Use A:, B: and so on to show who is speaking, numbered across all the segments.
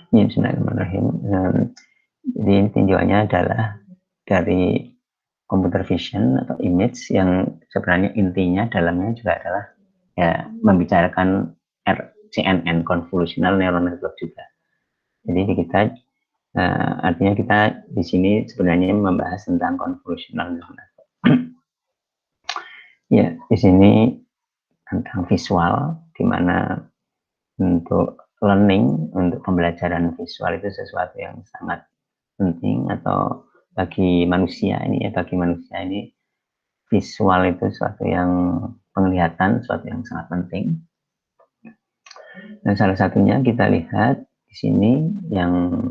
A: Ya, bismillahirrahmanirrahim. Jadi tinjauannya adalah dari computer vision atau image yang sebenarnya intinya dalamnya juga adalah ya membicarakan CNN, convolutional neural network juga. Jadi kita artinya kita di sini sebenarnya membahas tentang convolutional neural network. Ya, di sini tentang visual, di mana untuk learning, untuk pembelajaran visual itu sesuatu yang sangat penting, atau bagi manusia ini visual itu sesuatu yang penglihatan, sesuatu yang sangat penting. Dan salah satunya kita lihat di sini yang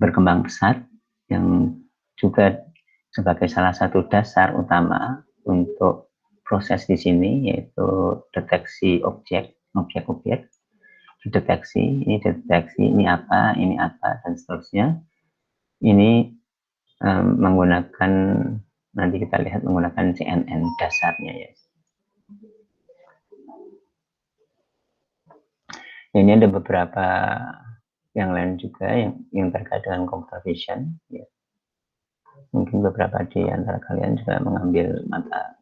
A: berkembang pesat, yang juga sebagai salah satu dasar utama untuk proses di sini, yaitu deteksi objek, deteksi ini apa, dan seterusnya. Ini menggunakan, nanti kita lihat menggunakan CNN dasarnya ya. Ini ada beberapa yang lain juga yang terkait dengan computer vision ya. Mungkin beberapa di antara kalian juga mengambil mata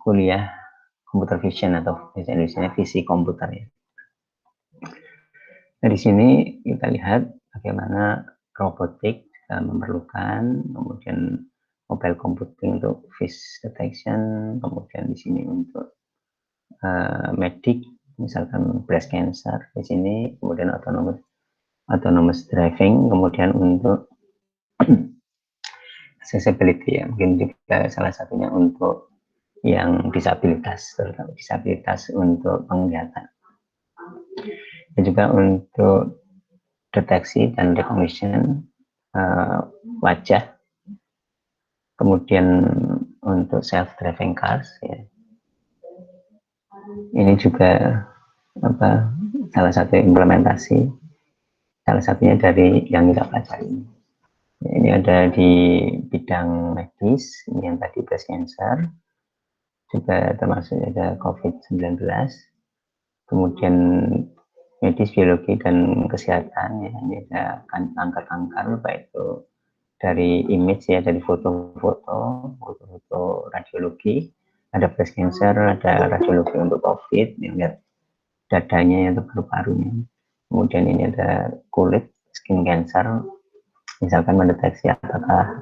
A: kuliah computer vision atau bahasa Indonesia visi komputer ya. Nah, di sini kita lihat bagaimana robotik memerlukan, kemudian mobile computing untuk face detection, kemudian di sini untuk medik, misalkan breast cancer di sini, kemudian autonomous driving, kemudian untuk accessibility ya, mungkin juga salah satunya untuk yang disabilitas, terutama disabilitas untuk penglihatan. Dan juga untuk deteksi dan recognition wajah, kemudian untuk self driving cars ya. Ini juga salah satu implementasi, salah satunya dari yang kita pelajari. Ini ada di bidang medis, ini yang tadi breast cancer, juga termasuk ada COVID-19, kemudian medis, biologi, dan kesehatan ya. Ini ada kanker-kanker, baik itu dari image ya, dari foto-foto radiologi, ada breast cancer, ada radiologi untuk COVID, yang lihat dadanya atau paru-parunya. Kemudian ini ada kulit, skin cancer, misalkan mendeteksi apakah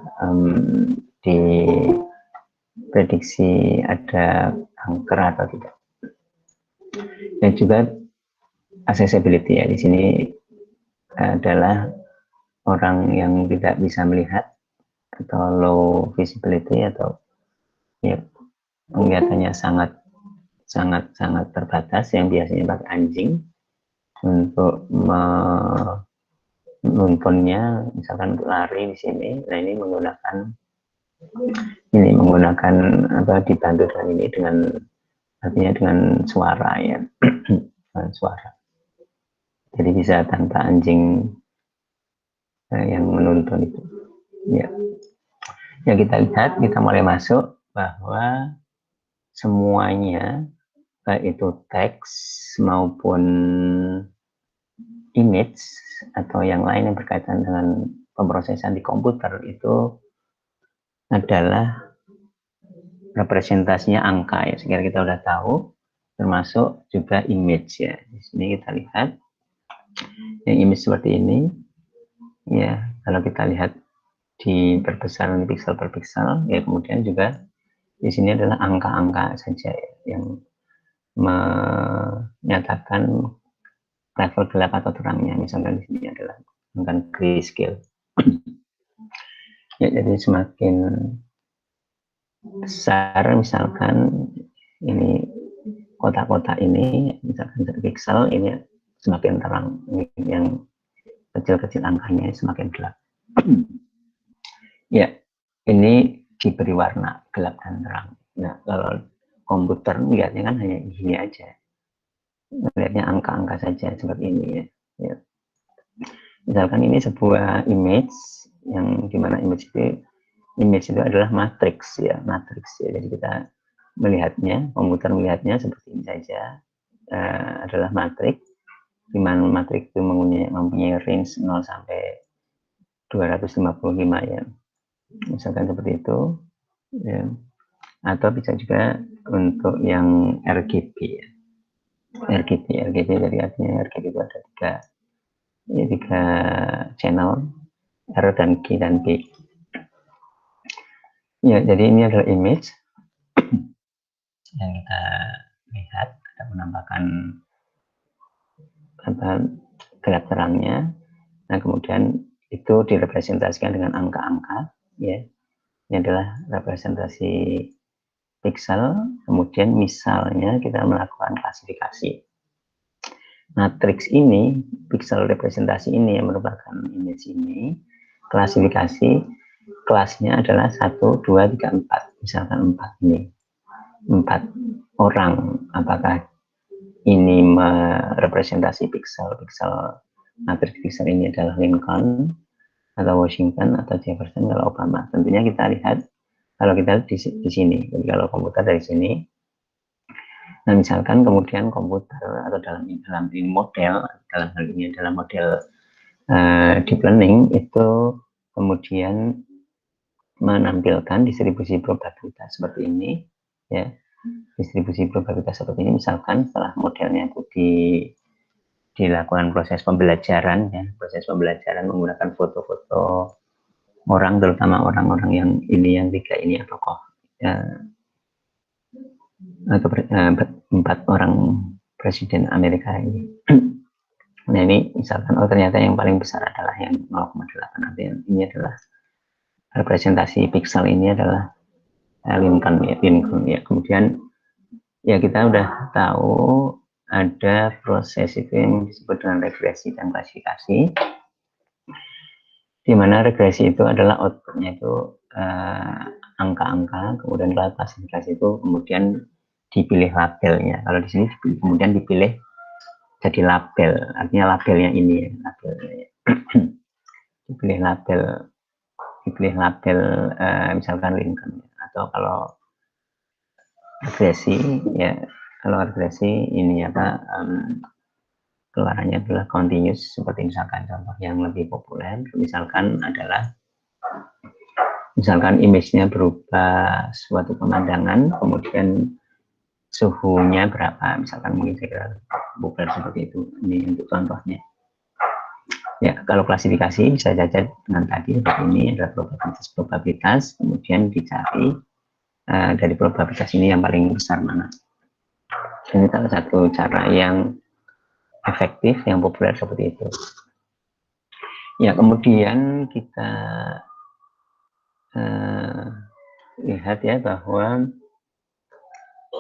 A: diprediksi ada kanker atau tidak. Dan juga accessibility ya, di sini adalah orang yang tidak bisa melihat atau low visibility, atau ya penglihatannya sangat terbatas, yang biasanya pakai anjing untuk menontonnya, misalkan untuk lari di sini. Nah, ini menggunakan dibantu dengan ini, artinya dengan suara ya. Dengan suara, jadi bisa tanpa anjing yang menonton itu ya. Kita lihat, kita mulai masuk bahwa semuanya, baik itu teks maupun image atau yang lain yang berkaitan dengan pemrosesan di komputer, itu adalah representasinya angka ya. Sekarang kita udah tahu, termasuk juga image ya. Di sini kita lihat yang image seperti ini ya. Kalau kita lihat di perbesar pixel per pixel ya, kemudian juga di sini adalah angka-angka saja ya, yang menyatakan level gelap atau terangnya. Misalkan di sini adalah angka grayscale. Ya, jadi semakin besar, misalkan ini kotak-kotak ini, misalkan 1 pixel, ini semakin terang. Ini yang kecil-kecil angkanya semakin gelap. Ya, ini diberi warna gelap dan terang. Nah, kalau komputer melihatnya kan hanya gini aja, melihatnya angka-angka saja seperti ini ya. Misalkan ini sebuah image, yang dimana image itu adalah matriks ya. Jadi kita melihatnya, komputer melihatnya seperti ini saja. adalah matrik, di mana matrik itu mempunyai range 0 sampai 255 ya, misalkan seperti itu ya. Atau bisa juga untuk yang RGB ya. RGB dari artinya RGB itu ada tiga channel, R dan G dan B ya. Jadi ini adalah image yang kita lihat, ada menambahkan gelap terangnya. Nah kemudian itu direpresentasikan dengan angka-angka ya. Ini adalah representasi pixel. Kemudian misalnya kita melakukan klasifikasi matriks ini, pixel representasi ini yang merupakan image ini, klasifikasi kelasnya adalah 1, 2, 3, 4, misalkan 4 ini, 4 orang, apakah ini merepresentasi pixel matriks pixel ini adalah Lincoln atau Washington atau Jefferson kalau Obama. Tentunya kita lihat kalau kita di sini. Jadi kalau komputer dari sini, nah misalkan kemudian komputer atau dalam model, dalam hal ini adalah model deep learning, itu kemudian menampilkan distribusi probabilitas seperti ini ya. Distribusi probabilitas seperti ini, misalkan setelah modelnya itu dilakukan proses pembelajaran ya, proses pembelajaran menggunakan foto-foto orang, terutama orang-orang yang ini, yang tiga ini ya, tokoh atau 4 orang presiden Amerika ini. Nah ini misalkan, oh ternyata yang paling besar adalah yang 0,8, artinya ini adalah representasi pixel ini adalah Lincoln ya. Kemudian ya kita udah tahu ada proses itu yang disebut dengan regresi dan klasifikasi, di mana regresi itu adalah outputnya itu angka-angka, kemudian klasifikasi itu kemudian dipilih labelnya. Kalau di sini kemudian dipilih jadi label, artinya labelnya ini ya, labelnya. dipilih label misalkan Lincoln, atau kalau regresi ya, kalau regresi ini apa, keluarannya adalah continuous, seperti misalkan contoh yang lebih populer misalkan adalah misalkan image-nya berubah suatu pemandangan, kemudian suhunya berapa, misalkan mungkin saya populer seperti itu. Ini untuk contohnya ya. Kalau klasifikasi bisa saja dengan tadi seperti ini, adalah probabilitas, kemudian dicari dari probabilitas ini yang paling besar mana. Ini salah satu cara yang efektif, yang populer seperti itu ya. Kemudian kita lihat ya bahwa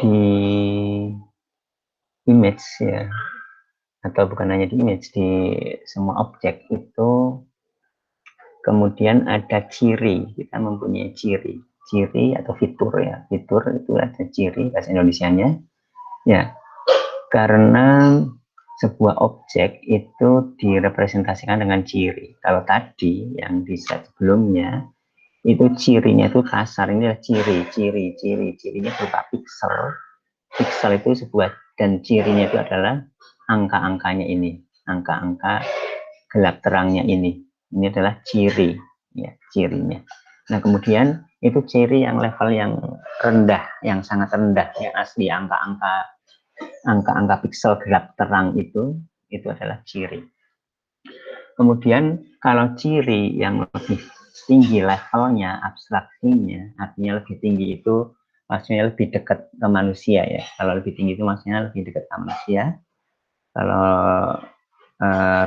A: di image ya, atau bukan hanya di image, di semua objek itu kemudian ada ciri, kita mempunyai ciri atau fitur ya. Fitur itu ada ciri, bahasa Indonesianya ya, karena sebuah objek itu direpresentasikan dengan ciri. Kalau tadi yang di slide sebelumnya itu cirinya itu kasar, ini adalah cirinya berupa pixel itu sebuah, dan cirinya itu adalah angka-angkanya ini, angka-angka gelap terangnya ini adalah ciri ya, cirinya. Nah kemudian itu ciri yang level yang rendah, yang sangat rendah, yang asli angka-angka pixel gelap terang itu adalah ciri. Kemudian kalau ciri yang lebih tinggi levelnya, abstraksinya, artinya lebih tinggi itu maksudnya lebih dekat ke manusia ya. Kalau lebih tinggi itu maksudnya lebih dekat ke manusia. Kalau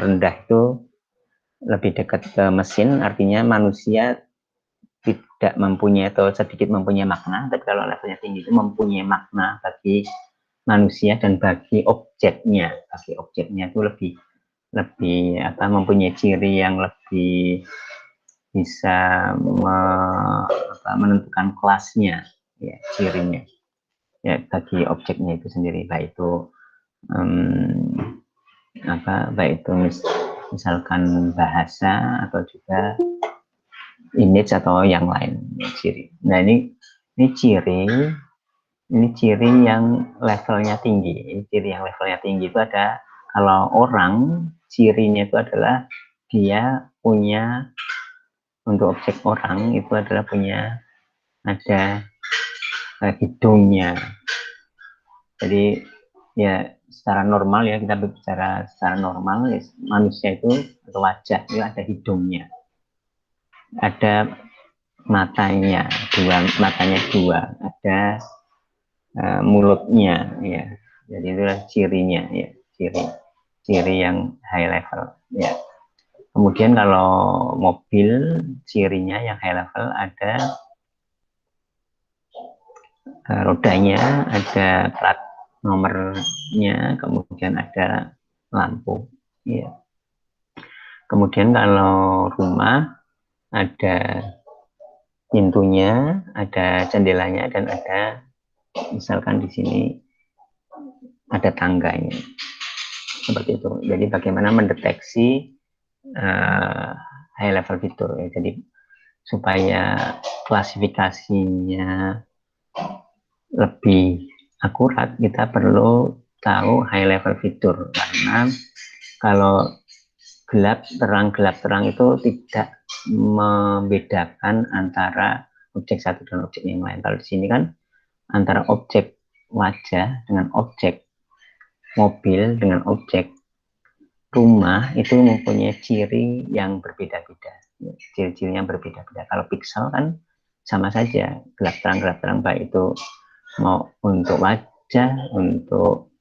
A: rendah itu lebih dekat ke mesin, artinya manusia tidak mempunyai atau sedikit mempunyai makna. Tapi kalau levelnya tinggi itu mempunyai makna bagi manusia dan bagi objeknya. Bagi objeknya itu lebih apa, mempunyai ciri yang lebih bisa menentukan kelasnya ya, cirinya ya, bagi objeknya itu sendiri, baik itu baik itu misalkan bahasa atau juga image atau yang lain ciri. Nah ini ciri Ini ciri yang levelnya tinggi. Ini ciri yang levelnya tinggi itu ada, kalau orang cirinya itu adalah dia punya, untuk objek orang itu adalah punya, ada hidungnya. Jadi ya secara normal ya, kita bicara secara normal ya, manusia itu atau wajah itu ada hidungnya, ada matanya dua, ada mulutnya ya. Jadi itulah cirinya ya, ciri yang high level ya. Kemudian kalau mobil, cirinya yang high level ada rodanya, ada plat nomornya, kemudian ada lampu ya. Kemudian kalau rumah, ada pintunya, ada jendelanya, dan ada, misalkan di sini ada tangganya, seperti itu. Jadi bagaimana mendeteksi high level fitur ya. Jadi supaya klasifikasinya lebih akurat, kita perlu tahu high level fitur, karena kalau gelap terang itu tidak membedakan antara objek satu dan objek yang lain. Kalau di sini kan antara objek wajah dengan objek mobil dengan objek rumah itu mempunyai ciri yang berbeda-beda, ciri-ciri yang berbeda-beda. Kalau pixel kan sama saja, gelap terang, baik itu mau untuk wajah, untuk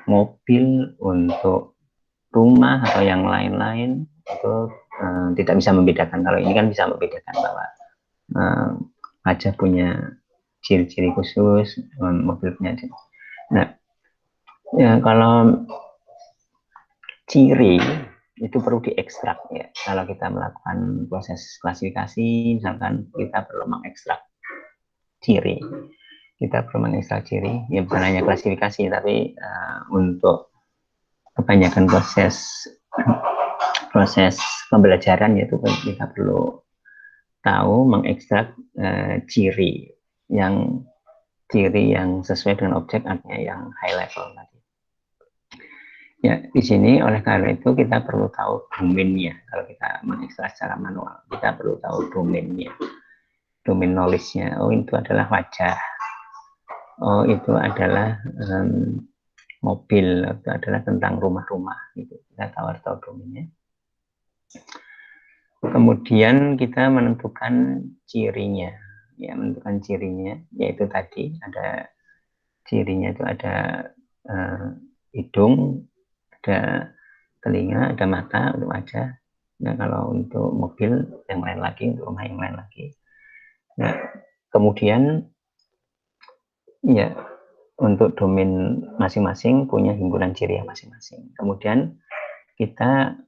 A: mobil, untuk rumah atau yang lain-lain, itu tidak bisa membedakan. Kalau ini kan bisa membedakan bahwa wajah punya ciri-ciri khusus, mobil punya ciri. Nah, ya, kalau ciri itu perlu diekstrak ya. Kalau kita melakukan proses klasifikasi, misalkan kita perlu mengekstrak ciri, ya bukan hanya klasifikasi, tapi untuk kebanyakan proses pembelajaran, yaitu kita perlu tahu mengekstrak ciri yang sesuai dengan objek, artinya yang high level tadi. Ya, di sini oleh karena itu kita perlu tahu domainnya. Kalau kita mengekstrak secara manual, kita perlu tahu domainnya, domain knowledge-nya. Oh, itu adalah wajah. Oh, itu adalah mobil. Itu adalah tentang rumah-rumah. Gitu. Kita tahu domainnya. Kemudian kita menentukan cirinya. Ya, menentukan cirinya, yaitu tadi ada cirinya, itu ada hidung, ada telinga, ada mata untuk wajah. Nah, kalau untuk mobil yang lain lagi, untuk rumah yang lain lagi. Nah, kemudian ya untuk domain masing-masing punya himpunan ciri yang masing-masing. Kemudian kita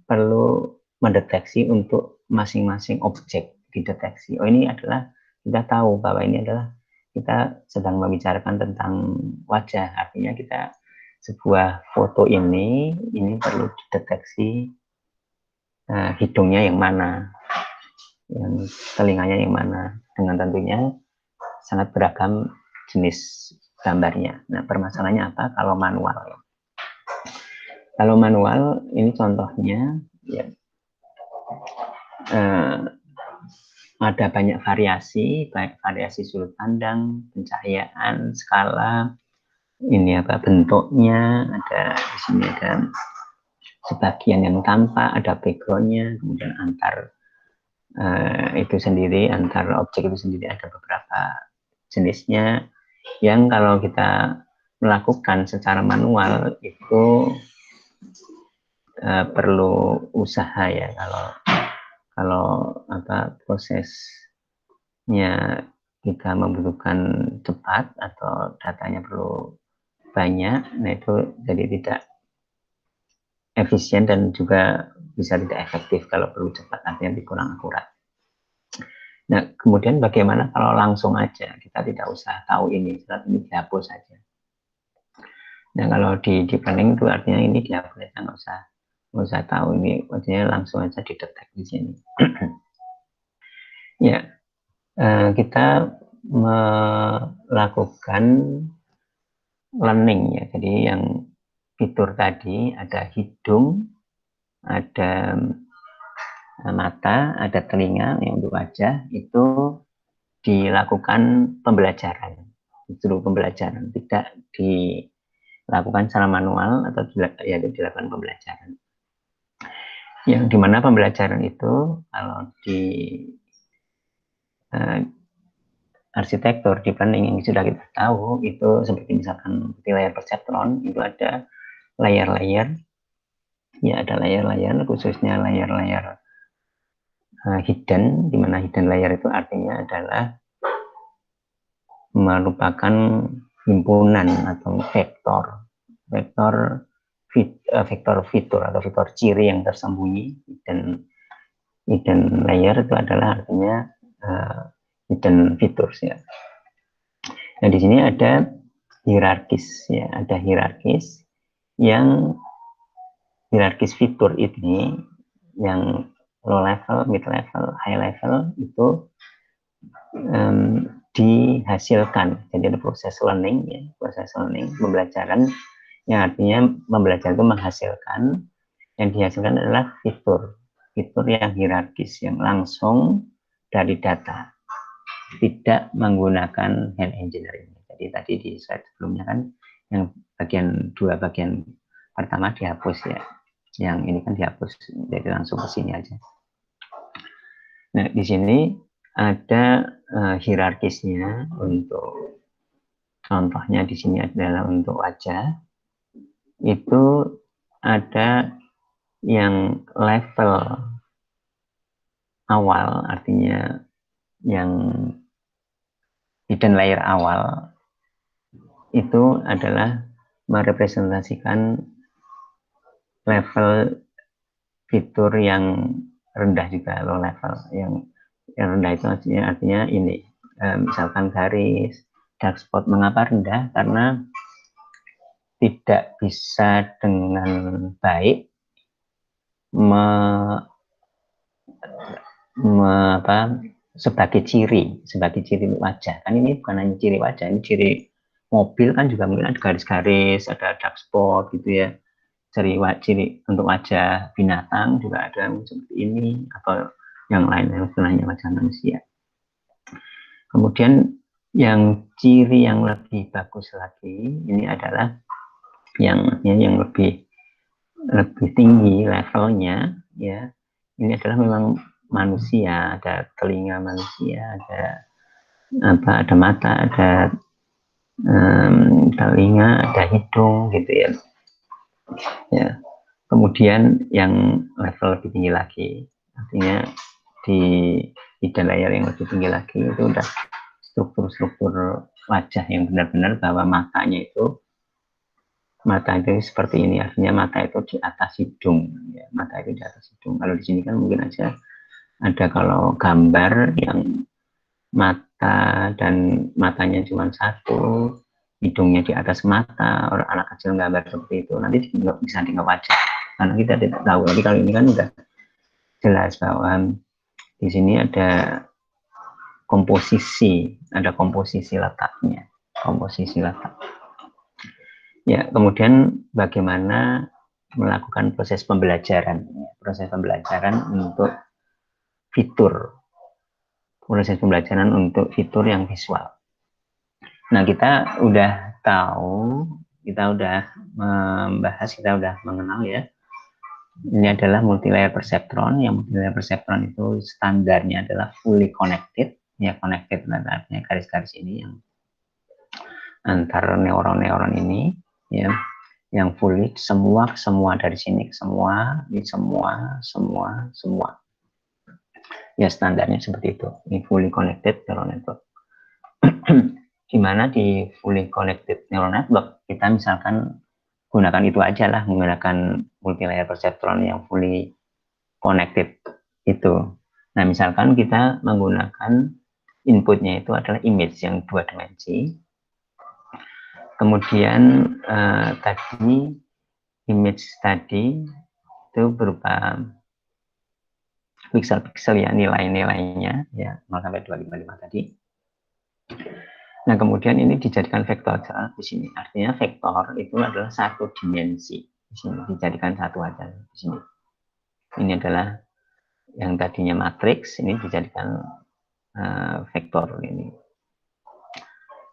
A: perlu mendeteksi untuk masing-masing objek dideteksi. Oh, ini adalah, kita tahu bahwa ini adalah kita sedang membicarakan tentang wajah. Artinya kita sebuah foto ini perlu dideteksi hidungnya yang mana, yang telinganya yang mana, dengan tentunya sangat beragam jenis gambarnya. Nah, permasalahannya apa kalau manual? Kalau manual, ini contohnya ya, ada banyak variasi, baik variasi sudut pandang, pencahayaan, skala, ini apa bentuknya, ada di sini ada sebagian yang tampak, ada backgroundnya, kemudian antar itu sendiri, antar objek itu sendiri ada beberapa jenisnya, yang kalau kita melakukan secara manual itu perlu usaha ya. Kalau prosesnya kita membutuhkan cepat atau datanya perlu banyak, nah itu jadi tidak efisien dan juga bisa tidak efektif kalau perlu cepat, artinya kurang akurat. Nah, kemudian bagaimana kalau langsung aja, kita tidak usah tahu ini, ini dihapus saja. Nah, kalau di deep learning itu artinya ini dihapus saja, nggak usah tahu ini, artinya langsung aja didetek di sini. Ya, kita melakukan learning ya. Jadi yang fitur tadi ada hidung, ada mata, ada telinga yang untuk wajah, itu dilakukan pembelajaran, justru pembelajaran, tidak dilakukan secara manual atau ya dilakukan pembelajaran. Yang dimana pembelajaran itu kalau di arsitektur di planning yang sudah kita tahu itu seperti misalkan di layar perseptron itu ada layer-layer, ya ada layer-layer khususnya layer-layer hidden, di mana hidden layer itu artinya adalah merupakan himpunan atau vektor fitur atau fitur ciri yang tersembunyi. Dan hidden layer itu adalah artinya hidden features ya. Nah di sini ada hierarkis ya, ada hierarkis fitur ini yang low level, mid level, high level itu dihasilkan. Jadi ada proses learning ya, proses learning pembelajaran yang artinya pembelajaran itu menghasilkan, yang dihasilkan adalah fitur yang hierarkis yang langsung dari data, tidak menggunakan hand engineering. Jadi tadi di slide sebelumnya kan yang dua bagian pertama dihapus ya, yang ini kan dihapus, jadi langsung ke sini aja. Nah di sini ada hierarkisnya. Untuk contohnya di sini adalah untuk wajah itu ada yang level awal, artinya yang hidden layer awal itu adalah merepresentasikan level fitur yang rendah juga, low level. Yang rendah itu artinya ini, misalkan garis, dark spot. Mengapa rendah? Karena tidak bisa dengan baik sebagai ciri wajah. Kan ini bukan hanya ciri wajah, ini ciri mobil kan juga mungkin ada garis-garis, ada dark spot gitu ya. Ciri untuk wajah binatang juga ada seperti ini, atau yang lain yang sebenarnya wajah manusia. Kemudian yang ciri yang lebih bagus lagi ini adalah yang lebih tinggi levelnya ya. Ini adalah memang manusia, ada telinga manusia, ada mata, ada telinga, ada hidung gitu ya. Ya. Kemudian yang level lebih tinggi lagi, artinya di hidden layer yang lebih tinggi lagi itu udah struktur wajah yang benar-benar bahwa mata itu seperti ini, artinya mata itu di atas hidung ya, mata itu di atas hidung. Kalau di sini kan mungkin aja ada kalau gambar yang mata dan matanya cuma satu, hidungnya di atas mata, orang anak kecil gambar seperti itu, nanti bisa tinggal wajah karena kita tidak tahu. Tapi kalau ini kan udah jelas bahwa di sini ada komposisi letaknya, ya. Kemudian bagaimana melakukan proses pembelajaran untuk fitur yang visual. Nah kita udah tahu, kita udah membahas, kita udah mengenal ya. Ini adalah multilayer perceptron. Yang multilayer perceptron itu standarnya adalah fully connected. Ya, connected artinya garis-garis ini yang antar neuron-neuron ini ya, yang fully semua dari sini ke semua, di semua. Ya standarnya seperti itu. Ini fully connected neural network. Gimana di fully connected neural network kita misalkan gunakan itu aja lah, menggunakan multilayer perceptron yang fully connected itu. Nah misalkan kita menggunakan inputnya itu adalah image yang 2 dimensi, kemudian tadi image tadi itu berupa pixel-pixel ya, nilai-nilainya ya 0 sampai 255 tadi. Nah, kemudian ini dijadikan vektor di sini. Artinya vektor itu adalah satu dimensi. Di sini dijadikan satu aja di sini. Ini adalah yang tadinya matriks, ini dijadikan vektor ini.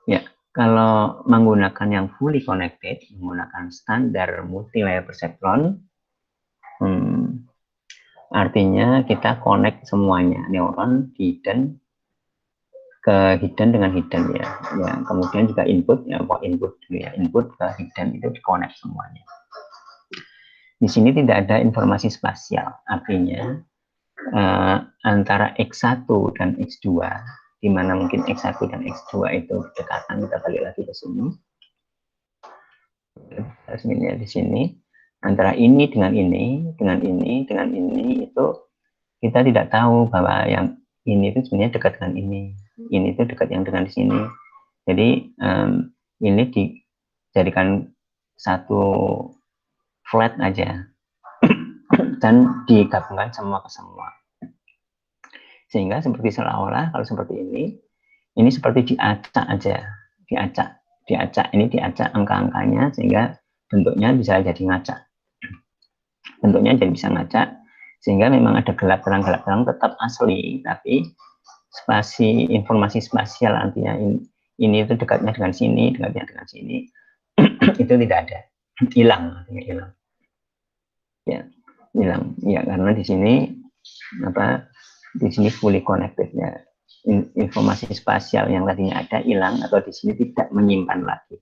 A: Ya, kalau menggunakan yang fully connected, menggunakan standar multi-layer perceptron, artinya kita connect semuanya, neuron hidden ke hidden dengan hidden ya. Kemudian juga input ya, input dulu ya, input ke hidden itu di connect semuanya. Di sini tidak ada informasi spasial, artinya antara X1 dan X2, di mana mungkin X1 dan X2 itu berdekatan, kita balik lagi ke sini. Sebenarnya di sini antara ini dengan ini, dengan ini, dengan ini itu kita tidak tahu bahwa yang ini itu sebenarnya dekat dengan ini itu dekat yang dengan di sini. Jadi ini dijadikan satu flat aja dan digabungkan semua ke semua. Sehingga seperti seolah-olah kalau seperti ini seperti diacak aja, diacak ini diacak angka-angkanya sehingga bentuknya bisa jadi ngacak. Bentuknya jadi bisa ngacak sehingga memang ada gelap terang tetap asli, tapi informasi spasial artinya ini itu dekatnya dengan sini, dekatnya dengan sini itu tidak ada, hilang, artinya hilang. Ya, hilang. Ya, karena di sini di sini fully connected ya. Informasi spasial yang tadinya ada hilang atau di sini tidak menyimpan lagi.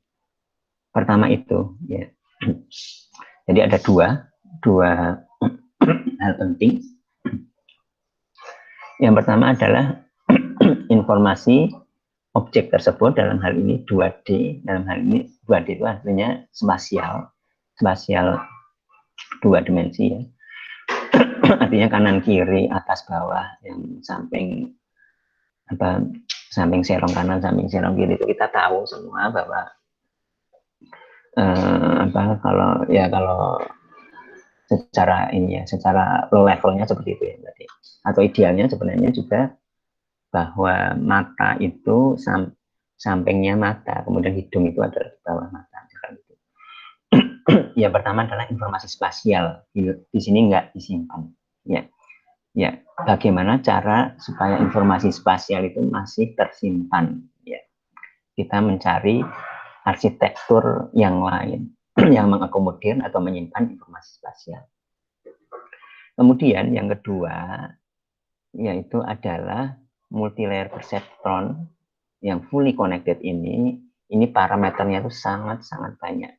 A: Pertama itu ya. Jadi ada dua hal penting. Yang pertama adalah informasi objek tersebut, dalam hal ini 2D, dalam hal ini 2D itu artinya spasial dua dimensi ya. Artinya kanan kiri, atas bawah, yang samping serong kanan, samping serong kiri itu kita tahu semua bahwa kalau secara ini ya, secara levelnya seperti itu ya berarti. Atau idealnya sebenarnya juga bahwa mata itu sampingnya mata, kemudian hidung itu adalah di bawah mata. Gitu. Ya, pertama adalah informasi spasial. Di sini nggak disimpan. Ya, bagaimana cara supaya informasi spasial itu masih tersimpan? Ya, kita mencari arsitektur yang lain yang mengakomodir atau menyimpan informasi spasial. Kemudian yang kedua yaitu adalah multi-layer perceptron yang fully connected ini parameternya itu sangat-sangat banyak.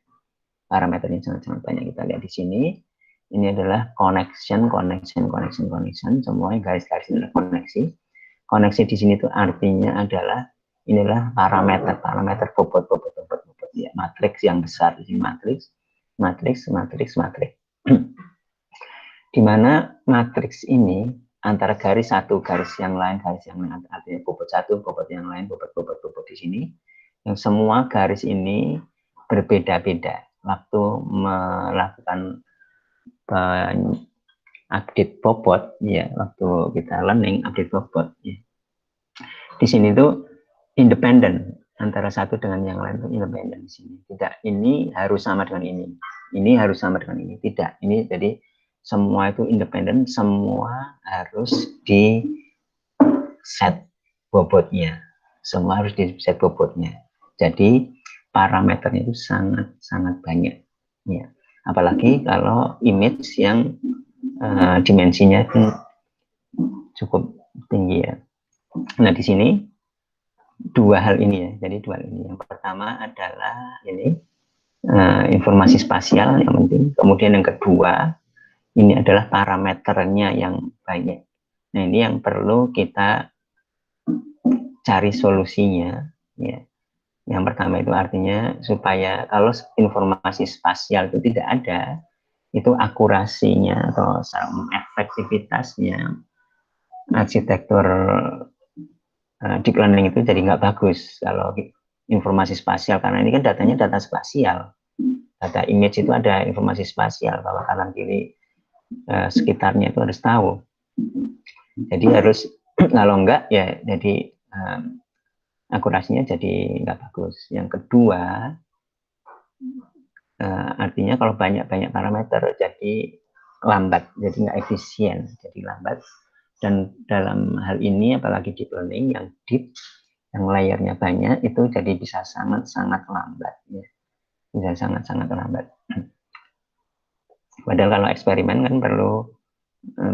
A: Parameternya sangat-sangat banyak. Kita lihat di sini. Ini adalah connection, semuanya garis-garis ini adalah koneksi. Koneksi di sini itu artinya adalah inilah parameter bobot ya, matriks yang besar di sini, matriks. Di mana matriks ini antara garis satu, garis yang lain artinya bobot satu, bobot yang lain, bobot di sini, yang semua garis ini berbeda-beda waktu melakukan update bobot ya, waktu kita learning update bobot ya. Di sini tuh independen antara satu dengan yang lain, itu independen di sini. Tidak ini harus sama dengan ini harus sama dengan ini, tidak. Ini jadi semua itu independen, semua harus di set bobotnya, semua harus di set bobotnya. Jadi parameternya itu sangat banyak ya. Apalagi kalau image yang dimensinya cukup tinggi ya. Nah, di sini dua hal ini ya. Jadi dua hal ini. Yang pertama adalah ini informasi spasial yang penting. Kemudian yang kedua ini adalah parameternya yang banyak. Nah, ini yang perlu kita cari solusinya ya. Yang pertama itu artinya supaya kalau informasi spasial itu tidak ada, itu akurasinya atau efektivitasnya arsitektur deep learning itu jadi nggak bagus kalau informasi spasial, karena ini kan datanya data spasial, data image itu ada informasi spasial bahwa kanan kiri sekitarnya itu harus tahu. Jadi harus kalau enggak ya jadi akurasinya jadi nggak bagus. Yang kedua, artinya kalau banyak parameter jadi lambat, jadi nggak efisien, jadi lambat. Dan dalam hal ini apalagi deep learning yang deep, yang layernya banyak, itu jadi bisa sangat-sangat lambat, ya. Bisa sangat-sangat lambat. Padahal kalau eksperimen kan perlu,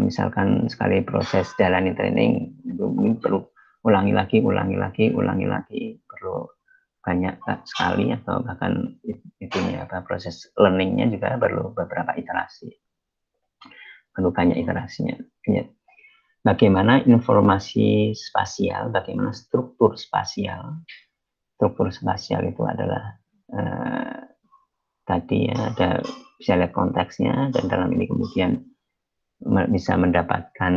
A: misalkan sekali proses jalani training itu perlu ulangi lagi, perlu banyak sekali, atau bahkan itunya proses learningnya juga perlu beberapa iterasi, perlu banyak iterasinya, ya. Bagaimana informasi spasial, bagaimana struktur spasial itu adalah tadi ya, ada bisa lihat konteksnya, dan dalam ini kemudian bisa mendapatkan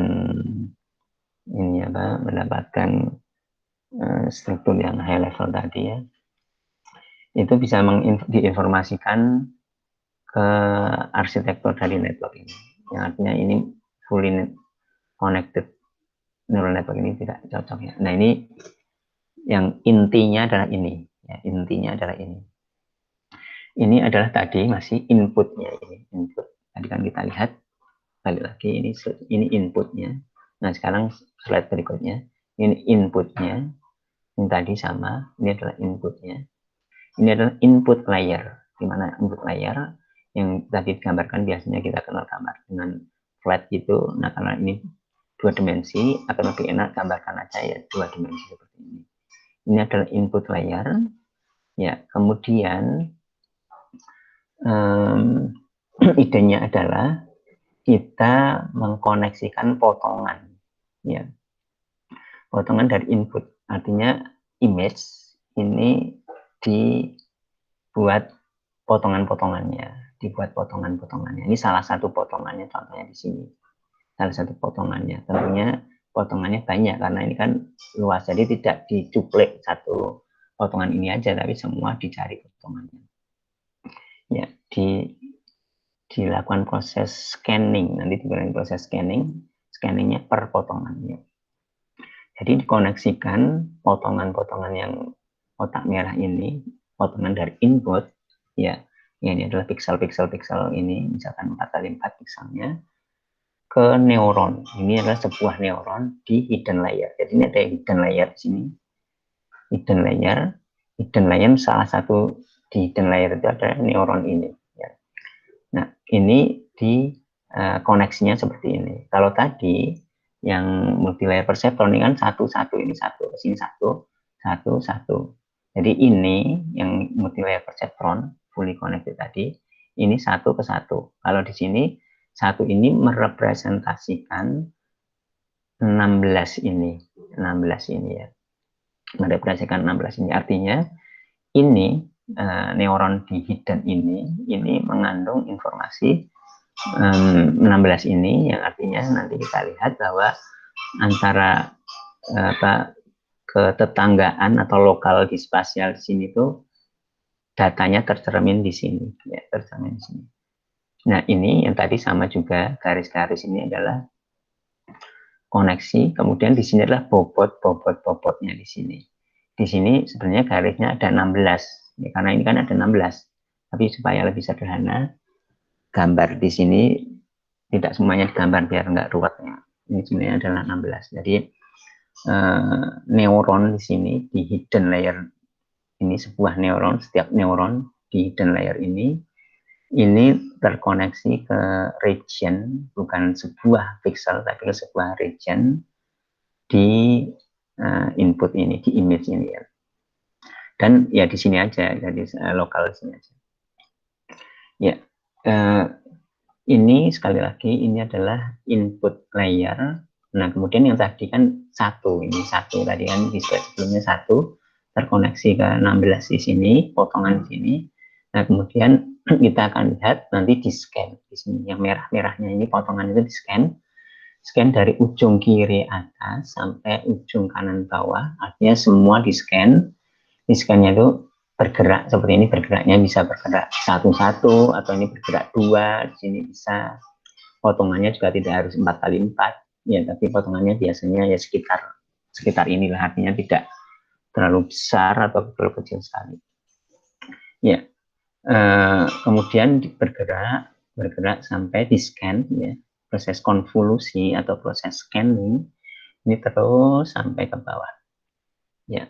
A: ini mendapatkan struktur yang high level tadi ya. Itu bisa diinformasikan ke arsitektur dari network ini, yang artinya ini fully connected neural network ini tidak cocok ya. Nah, ini yang intinya adalah ini ya, intinya adalah ini. Ini adalah tadi masih inputnya, ini input. Tadi kan kita lihat, balik lagi, ini inputnya. Nah, sekarang slide berikutnya, ini inputnya, yang tadi sama, ini adalah inputnya. Ini adalah input layer, di mana input layer yang tadi digambarkan biasanya kita kenal gambar dengan flat gitu. Nah, karena ini 2 dimensi, akan lebih enak gambarkan aja ya 2 dimensi seperti ini. Ini adalah input layer, ya. Kemudian idenya adalah kita mengkoneksikan potongan, ya, potongan dari input. Artinya image ini dibuat potongan-potongannya, Ini salah satu potongannya, contohnya di sini. Salah satu potongannya. Tentunya potongannya banyak karena ini kan luas, jadi tidak dicuplik satu potongan ini aja, tapi semua dicari potongannya. Ya, dilakukan proses scanning, nanti dilakukan proses scanningnya per potongannya. Jadi dikoneksikan potongan-potongan yang kotak merah ini, potongan dari input, ya, ini adalah piksel-piksel ini, misalkan 4x4 pikselnya, ke neuron. Ini adalah sebuah neuron di hidden layer. Jadi ini ada hidden layer di sini. Hidden layer salah satu di hidden layer itu ada neuron ini. Ya. Nah, ini di koneksinya seperti ini. Kalau tadi yang multi layer perceptron ini kan satu-satu, ini satu, ke sini satu. Jadi ini yang multi layer perceptron fully connected tadi, ini satu ke satu. Kalau di sini satu ini merepresentasikan 16 ini ya. Merepresentasikan 16 ini, artinya ini neuron di hidden ini mengandung informasi 16 ini, yang artinya nanti kita lihat bahwa antara ketetanggaan atau lokal di spasial di sini tuh datanya tercermin di sini, ya, tercermin di sini. Nah, ini yang tadi sama juga, garis-garis ini adalah koneksi, kemudian di sini adalah bobotnya di sini. Di sini sebenarnya garisnya ada 16, ya, karena ini kan ada 16. Tapi supaya lebih sederhana, gambar di sini tidak semuanya digambar biar nggak ruwet ya. Ini sebenarnya adalah 16. Jadi neuron di sini di hidden layer ini, sebuah neuron, setiap neuron di hidden layer ini terkoneksi ke region, bukan sebuah pixel tapi ke sebuah region di input ini, di image ini ya. Dan ya di sini aja, jadi lokal di sini aja. Ya, ini sekali lagi ini adalah input layer. Nah, kemudian yang tadi kan satu tadi kan di slide sebelumnya satu terkoneksi ke 16 di sini, potongan di sini. Nah, kemudian kita akan lihat nanti di scan di sini, yang merah-merahnya ini potongan itu di scan dari ujung kiri atas sampai ujung kanan bawah, artinya semua di scannya itu bergerak seperti ini, bergeraknya bisa bergerak satu-satu atau ini bergerak dua, di sini bisa. Potongannya juga tidak harus 4x4 ya, tapi potongannya biasanya ya sekitar inilah, artinya tidak terlalu besar atau terlalu kecil sekali. Ya, kemudian bergerak sampai di scan, ya, proses konvolusi atau proses scanning ini terus sampai ke bawah. Ya,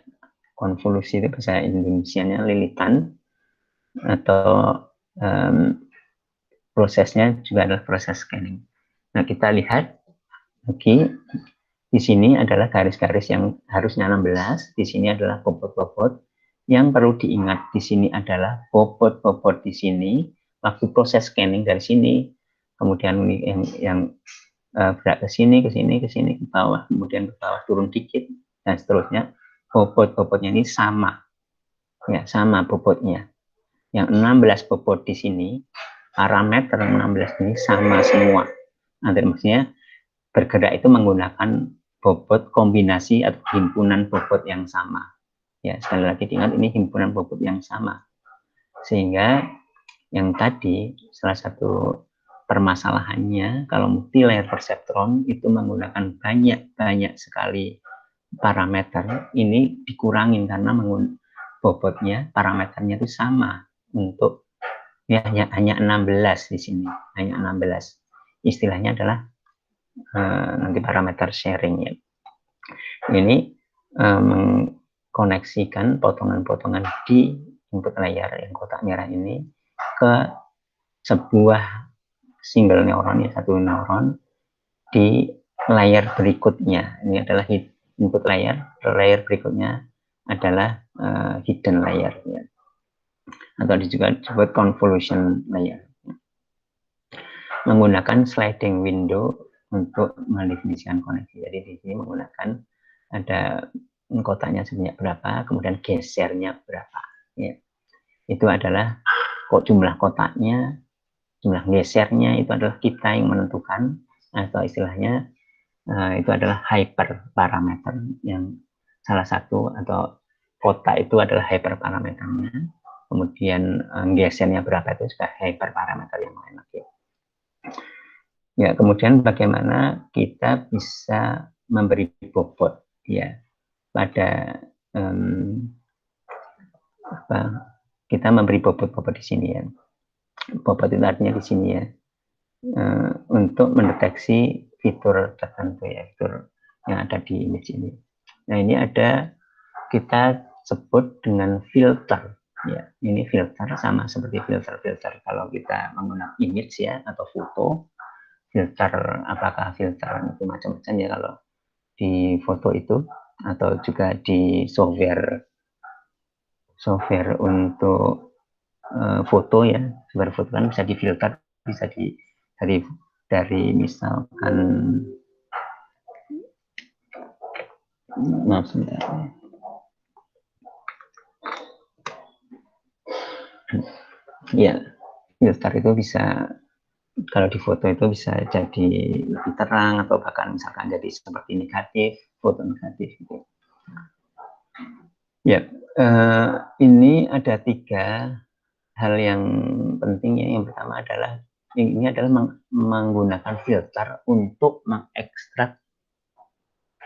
A: konvolusi itu bahasa Indonesianya lilitan, atau prosesnya juga adalah proses scanning. Nah, kita lihat lagi di sini adalah garis-garis yang harusnya 16, di sini adalah bobot-bobot. Yang perlu diingat di sini adalah bobot-bobot di sini waktu proses scanning dari sini, kemudian yang berat ke sini, ke bawah, kemudian ke bawah turun dikit, dan seterusnya. Bobot-bobotnya ini sama, ya, sama bobotnya. Yang 16 bobot di sini, parameter 16 ini sama semua. Nanti maksudnya bergerak itu menggunakan bobot kombinasi atau himpunan bobot yang sama. Ya, sekali lagi diingat, ini himpunan bobot yang sama. Sehingga yang tadi salah satu permasalahannya kalau multi layer perceptron itu menggunakan banyak sekali parameter, ini dikurangin karena bobotnya, parameternya itu sama untuk ya hanya 16 di sini, hanya 16. Istilahnya adalah nanti parameter sharing, ya. Ini mengkoneksikan potongan-potongan di input layer yang kotak merah ini ke sebuah single neuron, ya, satu neuron di layer berikutnya. Ini adalah input layer berikutnya adalah hidden layer, ya, atau juga disebut convolution layer. Menggunakan sliding window untuk mendefinisikan koneksi. Jadi di sini menggunakan ada kotaknya sebanyak berapa, kemudian gesernya berapa. Ya. Itu adalah kok jumlah kotaknya, jumlah gesernya itu adalah kita yang menentukan, atau istilahnya itu adalah hyperparameter, yang salah satu atau kotak itu adalah hyperparameternya. Kemudian gesernya berapa itu juga hyperparameter yang lain lagi. Ya, kemudian bagaimana kita bisa memberi bobot, ya, pada kita memberi bobot-bobot di sini, ya. Bobot itu artinya di sini, ya, untuk mendeteksi fitur tertentu, ya, fitur yang ada di image ini. Nah, ini ada kita sebut dengan filter, ya. Ini filter sama seperti filter kalau kita menggunakan image, ya, atau foto. Filter, apakah filter itu macam-macam, ya, kalau di foto itu, atau juga di software untuk foto, ya, software foto kan bisa difilter, bisa dari misalkan, maaf sebentar, ya, filter itu bisa, kalau di foto itu bisa jadi lebih terang, atau bahkan misalkan jadi seperti negatif, foto negatif gitu. Ya, ini ada 3 hal yang pentingnya. Yang pertama adalah ini adalah menggunakan filter untuk mengekstrak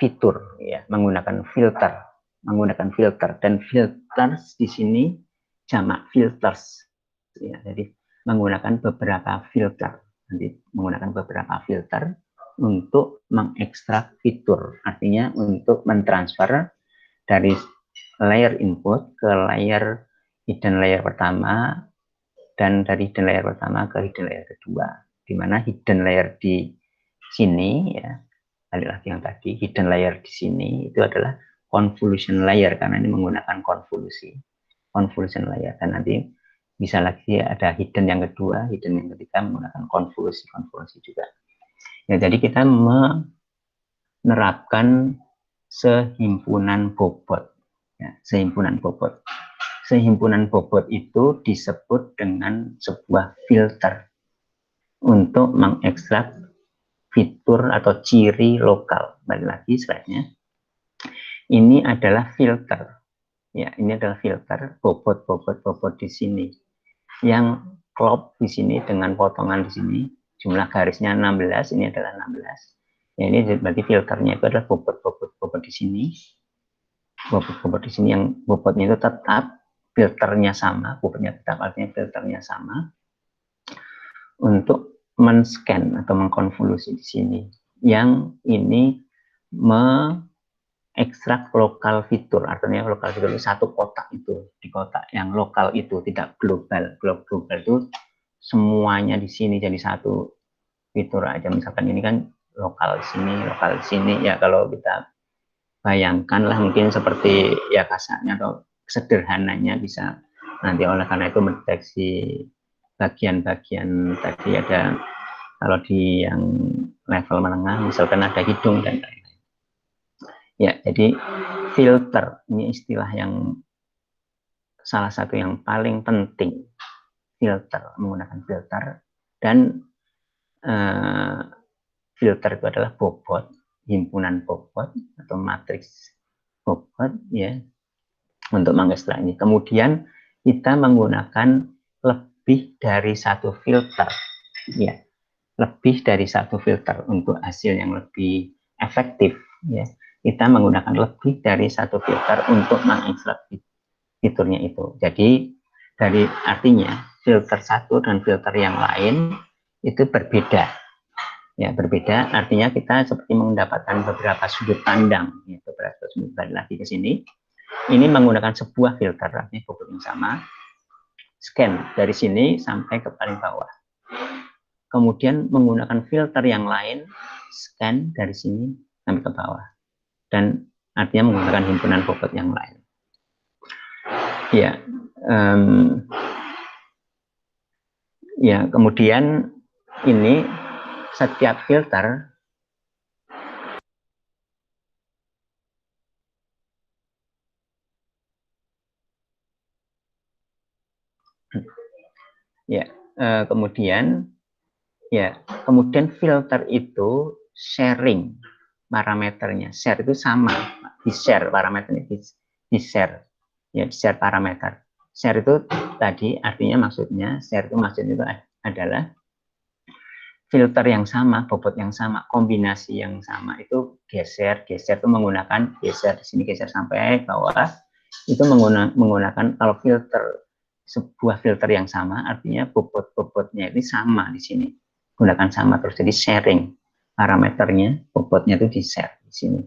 A: fitur, ya, menggunakan filter dan filters di sini jamak filters, ya, jadi menggunakan beberapa filter, untuk mengekstrak fitur, artinya untuk mentransfer dari layer input ke layer hidden layer pertama, dan dari hidden layer pertama ke hidden layer kedua, di mana hidden layer di sini, ya, balik lagi yang tadi, hidden layer di sini itu adalah convolution layer, karena ini menggunakan convolution layer, dan nanti bisa lagi ada hidden yang kedua, hidden yang ketiga menggunakan konvolusi juga. Ya, jadi kita menerapkan sehimpunan bobot, ya, sehimpunan bobot itu disebut dengan sebuah filter untuk mengekstrak fitur atau ciri lokal. Balik lagi slide-nya, ini adalah filter, ya, ini adalah filter bobot di sini yang klop di sini dengan potongan di sini, jumlah garisnya 16, ini adalah 16. Ya, ini berarti filternya itu adalah bobot di sini. bobot di sini yang bobotnya itu tetap, filternya sama, bobotnya tetap artinya filternya sama, untuk men-scan atau mengkonvolusi di sini. Yang ini ekstrak lokal fitur, artinya lokal fitur itu satu kotak itu, di kotak yang lokal itu, tidak global. Global itu semuanya di sini jadi satu fitur aja. Misalkan ini kan lokal di sini ya, kalau kita bayangkan lah mungkin seperti ya kasarnya atau sederhananya bisa nanti oleh karena itu mendeteksi bagian-bagian tadi ada, kalau di yang level menengah misalkan ada hidung dan lain-lain. Ya, jadi filter ini istilah yang salah satu yang paling penting, filter, menggunakan filter. Dan filter itu adalah bobot, himpunan bobot atau matriks bobot ya, untuk mengekstrak ini. Kemudian kita menggunakan lebih dari satu filter ya, lebih dari satu filter untuk hasil yang lebih efektif ya. Kita menggunakan lebih dari satu filter untuk mengekstrak fiturnya itu. Jadi dari artinya filter satu dan filter yang lain itu berbeda. Ya, berbeda artinya kita seperti mendapatkan beberapa sudut pandang, ya, beberapa sudut pandang lagi ke sini. Ini menggunakan sebuah filter, artinya bobot yang sama, scan dari sini sampai ke paling bawah. Kemudian menggunakan filter yang lain, scan dari sini sampai ke bawah. Dan artinya menggunakan himpunan bobot yang lain. Ya, ya kemudian ini setiap filter ya, kemudian filter itu sharing parameternya, share itu sama, di share parameternya, di share ya, di share parameter. Share itu tadi artinya maksudnya, share itu maksudnya itu adalah filter yang sama, bobot yang sama, kombinasi yang sama, itu geser itu menggunakan geser di sini, geser sampai bawah, itu menggunakan kalau sebuah filter yang sama artinya bobotnya ini sama di sini, gunakan sama terus, jadi sharing parameternya, bobotnya itu di share di sini.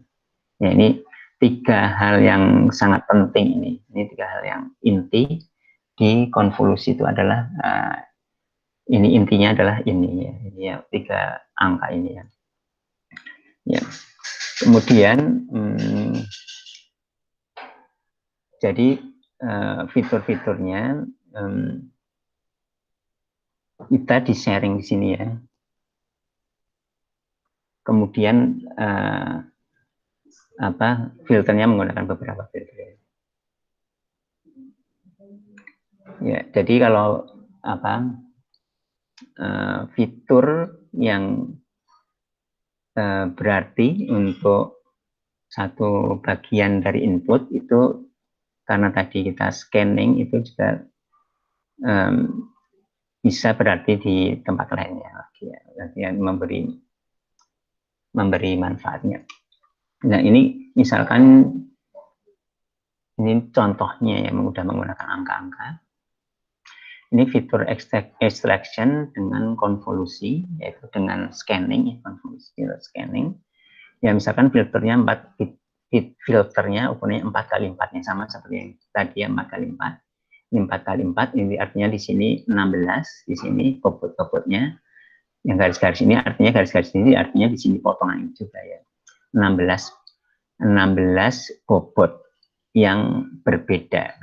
A: Ya, ini tiga hal yang sangat penting ini tiga hal yang inti di konvolusi itu adalah ini intinya adalah ini ya, ini ya, tiga angka ini ya. Ya. Kemudian jadi fitur-fiturnya kita di sharing di sini ya. Kemudian filternya menggunakan beberapa filter. Ya, jadi kalau fitur yang berarti untuk satu bagian dari input itu, karena tadi kita scanning itu juga bisa berarti di tempat lainnya lagi ya, memberi manfaatnya. Nah, ini misalkan ini contohnya yang mudah menggunakan angka-angka. Ini fitur extraction dengan konvolusi, yaitu dengan scanning, konvolusi scanning. Ya, misalkan filternya 4, filternya ukurannya 4x4, yang sama seperti yang tadi ya, 4x4. Ini 4x4, ini artinya di sini 16, di sini bobot-bobotnya. Yang garis-garis ini artinya garis-garis ini artinya di sini potongan juga ya. 16 bobot yang berbeda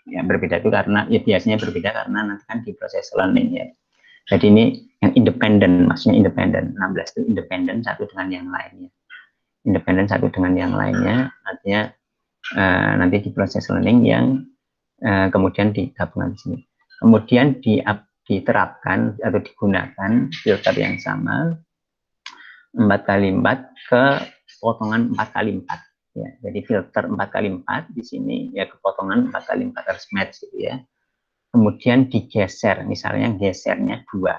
A: ya, berbeda itu karena ya biasanya berbeda karena nanti kan di proses learning ya. Jadi ini yang independen, maksudnya independen, 16 itu independen satu dengan yang lainnya, independen satu dengan yang lainnya, artinya nanti di proses learning yang kemudian digabungkan di sini, kemudian diterapkan atau digunakan filter yang sama 4x4 ke potongan 4x4 ya. Jadi filter 4x4 di sini ya, kepotongan 4x4 harus match gitu ya. Kemudian digeser, misalnya gesernya 2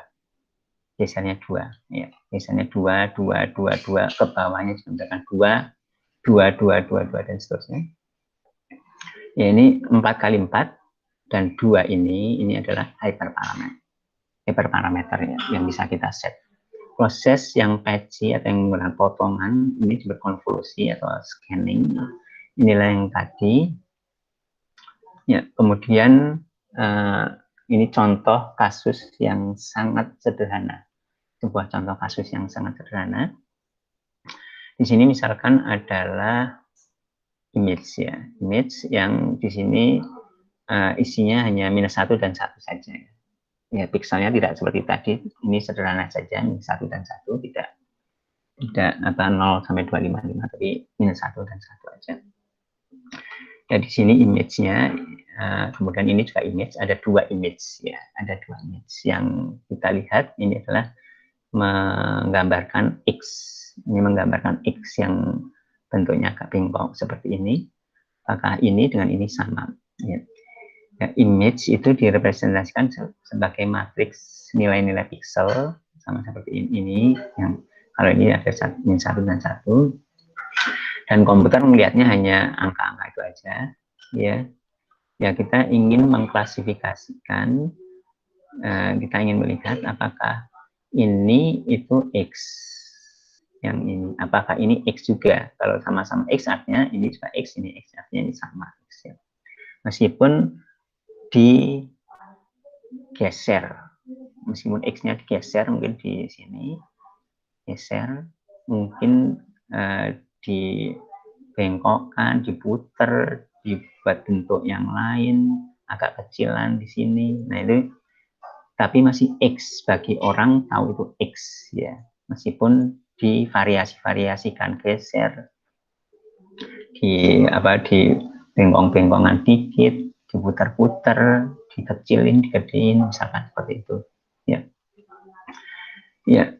A: ya, gesernya 2 ke bawahnya juga 2 dan seterusnya. Ya, ini 4x4 dan 2 ini adalah hyperparameter ya, yang bisa kita set. Proses yang patchy atau yang menggunakan potongan ini disebut konvolusi atau scanning. Inilah yang tadi. Ya, kemudian ini contoh kasus yang sangat sederhana. Sebuah contoh kasus yang sangat sederhana. Di sini misalkan adalah image ya, image yang di sini isinya hanya -1 dan 1 saja. Ya, pixelnya tidak seperti tadi, ini sederhana saja, -1 dan 1, tidak apa 0 sampai 255, tapi -1 dan 1 aja. Ya, di sini image-nya, kemudian ini juga image, ada 2 image ya, ada 2 image yang kita lihat ini adalah menggambarkan X, ini menggambarkan X yang bentuknya agak pingpong seperti ini. Apakah ini dengan ini sama? Ya. Ya, image itu direpresentasikan sebagai matriks nilai-nilai pixel sama seperti ini, yang kalau ini ada -1 dan 1, dan komputer melihatnya hanya angka-angka itu aja ya. Ya, kita ingin mengklasifikasikan, kita ingin melihat apakah ini itu X, yang ini apakah ini X juga. Kalau sama-sama X artinya ini juga X, ini X artinya ini sama X ya. Meskipun digeser, meskipun X-nya digeser, mungkin di sini geser, mungkin dibengkokkan, diputer, dibuat bentuk yang lain, agak kecilan di sini. Nah itu, tapi masih X, bagi orang tahu itu X ya, meskipun divariasi-variasikan, geser, di bengkong-bengkongan dikit, diputar-putar, dikecilin, digedein, misalkan seperti itu. Ya, ya.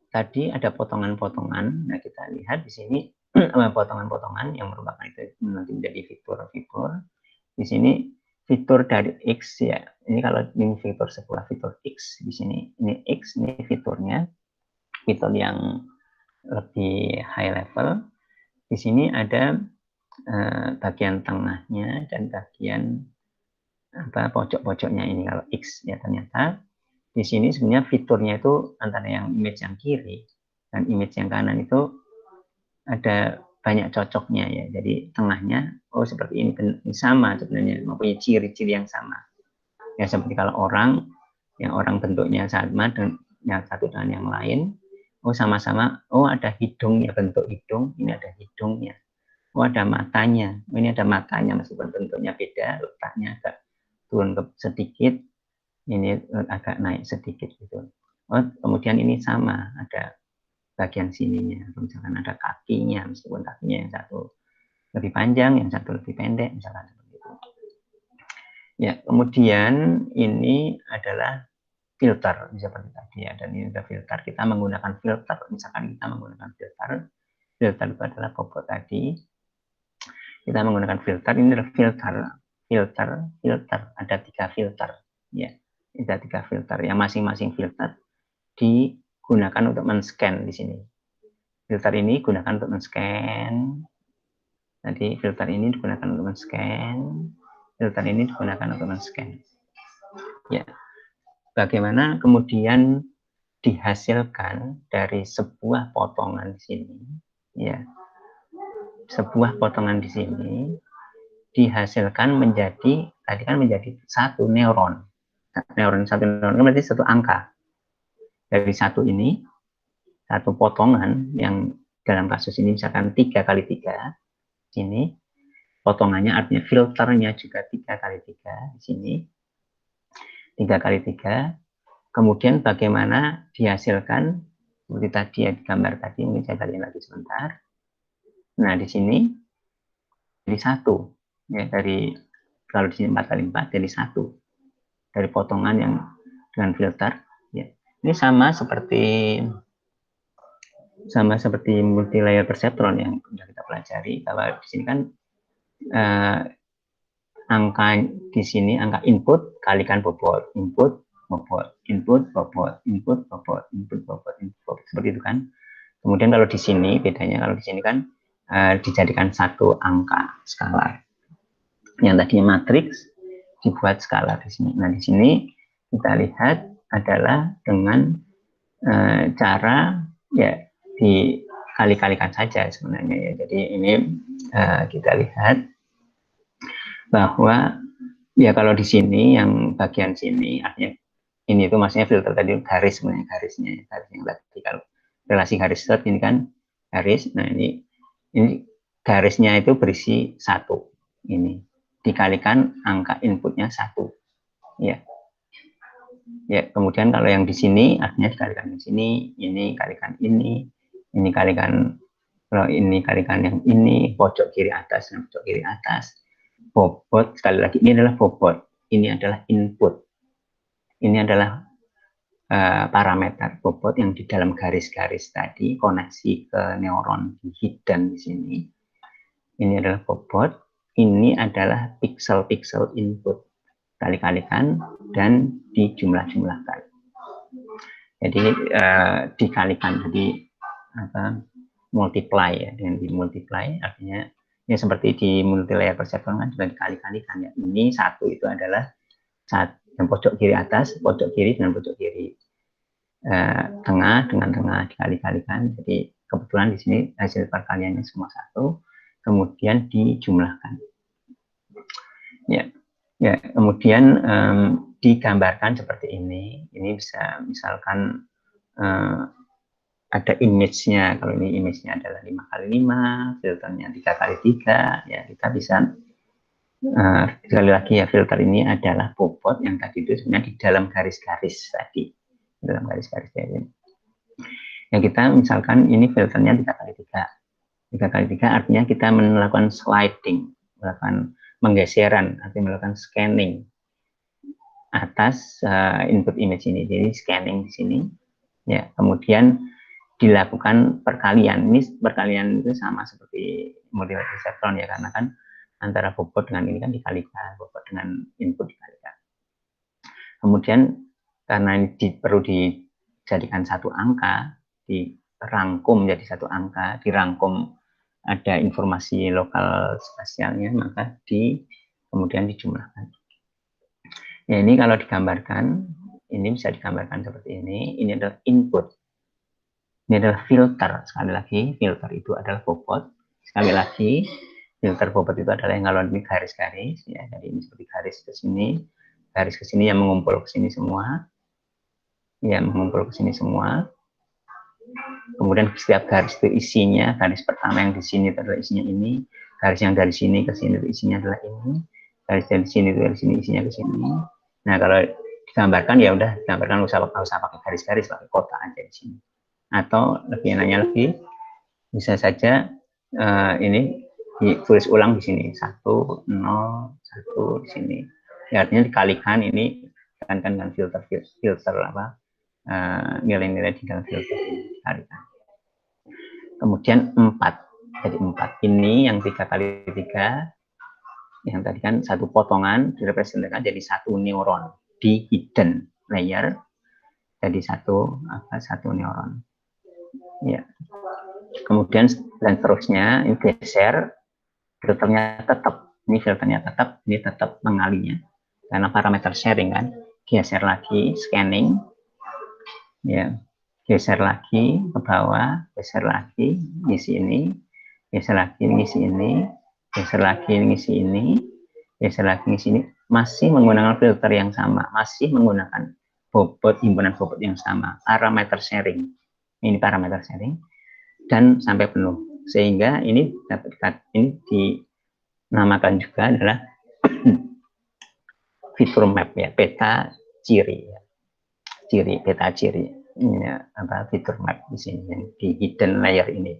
A: Tadi ada potongan-potongan. Nah, kita lihat di sini potongan-potongan yang merupakan itu nanti menjadi fitur-fitur. Di sini fitur dari X ya. Ini kalau ini fitur sebuah fitur X di sini. Ini X, ini fiturnya, fitur yang lebih high level. Di sini ada bagian tengahnya dan bagian pojok-pojoknya ini kalau X ya. Ternyata di sini sebenarnya fiturnya itu antara yang image yang kiri dan image yang kanan itu ada banyak cocoknya ya. Jadi tengahnya seperti ini sama sebenarnya, mempunyai ciri-ciri yang sama. Ya seperti kalau orang bentuknya sama dan yang satu dengan yang lain, sama-sama ada hidungnya, bentuk hidung, ini ada hidungnya. Ada matanya, ini ada matanya meskipun bentuknya beda, letaknya agak turun sedikit, ini agak naik sedikit gitu. Kemudian ini sama, ada bagian sininya, misalkan ada kakinya, meskipun kakinya yang satu lebih panjang, yang satu lebih pendek, misalkan seperti itu. Ya, kemudian ini adalah filter seperti tadi ya, dan ini ada filter. Kita menggunakan filter, misalkan kita menggunakan filter itu adalah bobot tadi. Kita menggunakan filter, ini adalah filter, ada 3 filter ya, ada 3 filter yang masing-masing filter digunakan untuk men-scan di sini. Filter ini gunakan untuk men-scan. Nanti filter ini digunakan untuk men-scan. Filter ini digunakan untuk men-scan. Ya. Bagaimana kemudian dihasilkan dari sebuah potongan di sini, ya. Sebuah potongan di sini dihasilkan menjadi, tadi kan menjadi satu neuron. Satu neuron kan berarti satu angka. Dari satu ini, satu potongan yang dalam kasus ini misalkan 3 kali 3, sini potongannya artinya filternya juga 3 kali 3 di sini, 3 kali 3. Kemudian bagaimana dihasilkan seperti tadi ya, di gambar tadi, mungkin saya balik lagi sebentar. Nah di sini jadi 1 ya, dari kalau di sini 4 kali 4 jadi 1 dari potongan yang dengan filter ya. Ini sama seperti multi layer perceptron yang sudah kita pelajari, bahwa di sini kan angka di sini angka input kalikan bobot, input bobot, input bobot, input bobot, input bobot, input bobot, seperti itu kan. Kemudian kalau di sini bedanya, kalau di sini kan dijadikan satu angka skalar. Yang tadinya matriks dibuat skalar di sini. Nah, di sini kita lihat adalah dengan cara ya dikali-kalikan saja sebenarnya ya. Jadi ini kita lihat bahwa ya kalau di sini yang bagian sini artinya ini itu maksudnya filter tadi garis sebenarnya garisnya yang tadi kalau relasi garis start ini kan garis. Nah ini garisnya itu berisi 1 ini dikalikan angka inputnya 1 ya. Ya, kemudian kalau yang di sini artinya dikalikan di sini, ini kalikan ini kalikan, kalau ini kalikan yang ini, pojok kiri atas dan pojok kiri atas. Bobot, sekali lagi, ini adalah bobot, ini adalah input, ini adalah parameter bobot yang di dalam garis-garis tadi, koneksi ke neuron hidden di sini. Ini adalah bobot, ini adalah pixel-pixel input. Kali-kalikan dan dijumlah-jumlahkan. Jadi dikalikan, jadi multiply ya, dengan dimultiply artinya ya seperti di multilayer perceptron kan juga dikali-kalikan ya. Ini 1 itu adalah yang pojok kiri atas, pojok kiri dengan pojok kiri, tengah dengan tengah dikali-kalikan. Jadi kebetulan di sini hasil perkaliannya semua 1, kemudian dijumlahkan. Ya, kemudian digambarkan seperti ini. Ini bisa misalkan ada image-nya. Kalau ini image-nya adalah 5x5, filternya 3x3, ya kita bisa sekali lagi ya, filter ini adalah bobot yang tadi itu sebenarnya di dalam garis-garis tadi. Dalam garis-garis tadi. Ya kita misalkan ini filternya 3x3. 3x3 artinya kita melakukan sliding, melakukan menggeseran, artinya melakukan scanning atas input image ini. Jadi scanning di sini, ya. Kemudian dilakukan perkalian. Ini perkalian itu sama seperti multilayer perceptron ya, karena kan antara bobot dengan ini kan dikalikan, bobot dengan input dikalikan. Kemudian karena ini perlu dijadikan satu angka, dirangkum jadi satu angka, dirangkum ada informasi lokal spasialnya, maka kemudian dijumlahkan. Ya, ini kalau digambarkan, ini bisa digambarkan seperti ini. Ini adalah input. Ini adalah filter. Sekali lagi, filter itu adalah bobot. Sekali lagi, filter bobot itu adalah yang kalau ini garis-garis. Ya, jadi ini seperti garis ke sini yang mengumpul ke sini semua. Ya, mengumpul ke sini semua. Kemudian setiap garis itu isinya, garis pertama yang di sini adalah isinya ini, garis yang dari sini ke sini itu isinya adalah ini, garis dari sini itu dari sini isinya ke sini. Nah kalau digambarkan ya udah digambarkan, usah pakai garis-garis, pakai kotak aja di sini. Atau lebih enaknya lagi, bisa saja ini ditulis ulang di sini 1, 0, 1 di sini. Ya, artinya dikalikan ini dengan filter apa? Nilai-nilai di dalam filter ini dikalikan. Kemudian 4, jadi 4 ini yang 3x3, yang tadi kan satu potongan direpresentasikan jadi satu neuron di hidden layer, jadi satu neuron. Ya. Kemudian dan terusnya ini geser, filternya tetap, ini tetap mengalinya karena parameter sharing kan. Geser lagi, scanning, ya, geser lagi ke bawah, geser lagi ngisi ini, geser lagi ngisi ini, geser lagi ngisi ini, geser lagi ngisi ini, masih menggunakan filter yang sama, masih menggunakan bobot, himpunan bobot yang sama, parameter sharing, ini parameter sharing, dan sampai penuh. Sehingga ini dinamakan juga adalah fitur map ya, peta ciri ya. Peta ciri ya, apa fitur map di sini yang di hidden layer ini.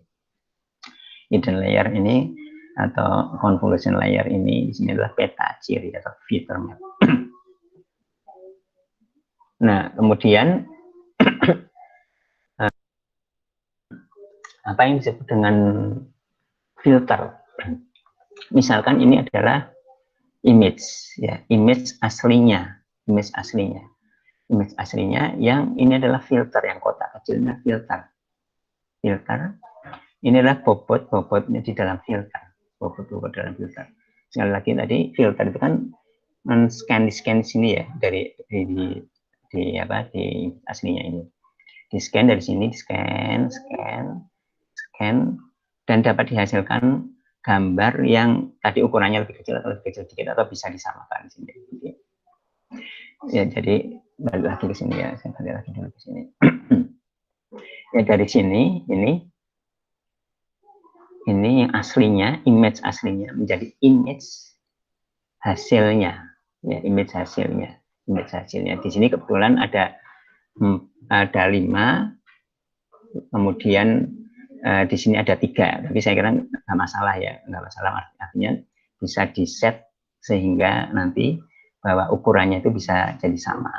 A: Hidden layer ini atau convolution layer ini di sini adalah peta ciri atau fitur map. Nah, kemudian apa yang disebut dengan filter? Misalkan ini adalah image ya, image aslinya yang ini adalah filter, yang kotak kecilnya filter. Inilah bobotnya di dalam filter. Bobot dalam filter. Sekali lagi tadi filter itu kan scan di sini ya dari di aslinya ini. Di scan dari sini, di scan dan dapat dihasilkan gambar yang tadi ukurannya lebih kecil atau lebih kecil sedikit atau bisa disamakan di sini. Ya, jadi balik lagi ke sini ya, saya balik lagi dulu ke sini. Ya dari sini ini yang aslinya, image aslinya menjadi image hasilnya, ya image hasilnya. Di sini kebetulan ada 5, kemudian di sini ada 3, tapi saya kira nggak masalah ya, nggak masalah, artinya bisa di set sehingga nanti bahwa ukurannya itu bisa jadi sama,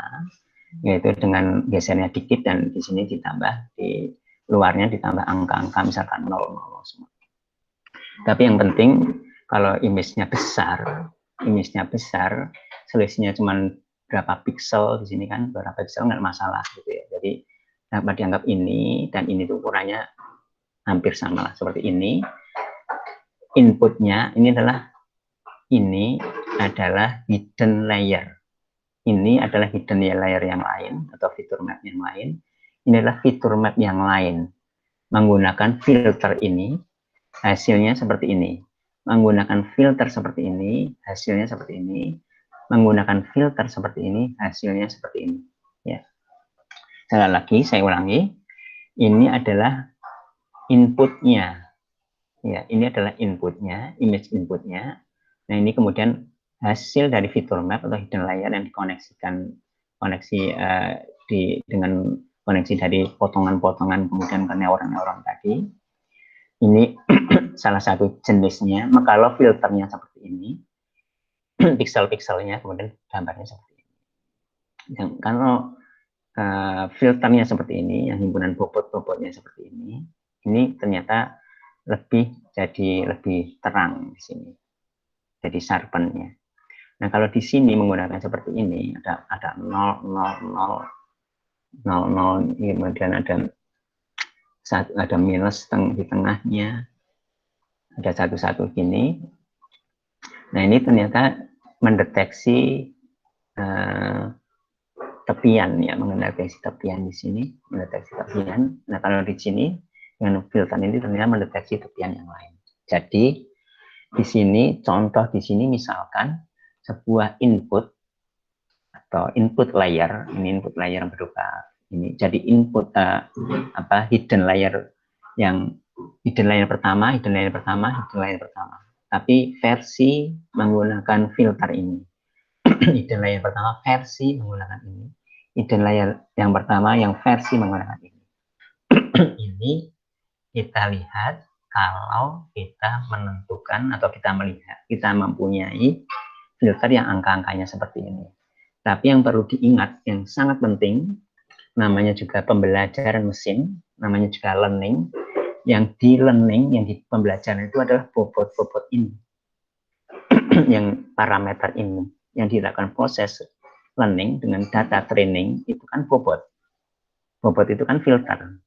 A: yaitu dengan gesernya dikit dan di sini ditambah, di luarnya ditambah angka-angka misalkan 0, semua. Tapi yang penting kalau image-nya besar, selisihnya cuma berapa pixel di sini kan, berapa pixel nggak masalah gitu ya. Jadi dapat dianggap ini dan ini tuh ukurannya hampir sama lah, seperti ini. Inputnya ini adalah hidden layer. Ini adalah hidden layer yang lain atau fitur map yang lain. Ini adalah fitur map yang lain. Menggunakan filter ini, hasilnya seperti ini. Menggunakan filter seperti ini, hasilnya seperti ini. Menggunakan filter seperti ini, hasilnya seperti ini. Ya. Sekali lagi, saya ulangi. Ini adalah inputnya. Ya, ini adalah inputnya, image inputnya. Nah, ini kemudian hasil dari fitur map atau hidden layer yang dikoneksikan dengan koneksi dari potongan-potongan kemudian ke neuron-neuron tadi. Ini salah satu jenisnya. Kalau filternya seperti ini, pixel-pixelnya kemudian gambarnya seperti ini. Yang kalau filternya seperti ini, yang himpunan bobot-bobotnya seperti ini ternyata lebih terang di sini. Jadi sharpennya. Nah, kalau di sini menggunakan seperti ini, ada 0, 0, 0, 0, 0, kemudian ada minus di tengahnya, ada 1 gini. Nah, ini ternyata mendeteksi tepian ya, mendeteksi tepian di sini, mendeteksi tepian. Nah, kalau di sini dengan filter ini ternyata mendeteksi tepian yang lain. Jadi di sini contoh di sini misalkan sebuah input atau input layer, ini input layer yang berupa ini. Jadi input hidden layer pertama. Tapi versi menggunakan filter ini. Hidden layer pertama versi menggunakan ini. Hidden layer yang pertama yang versi menggunakan ini. Ini kita lihat kalau kita menentukan atau kita mempunyai filter yang angka-angkanya seperti ini. Tapi yang perlu diingat, yang sangat penting, namanya juga pembelajaran mesin, namanya juga learning. Yang di learning, yang di pembelajaran itu adalah bobot-bobot ini. Yang parameter ini, yang dilakukan proses learning dengan data training, itu kan bobot. Bobot itu kan filter.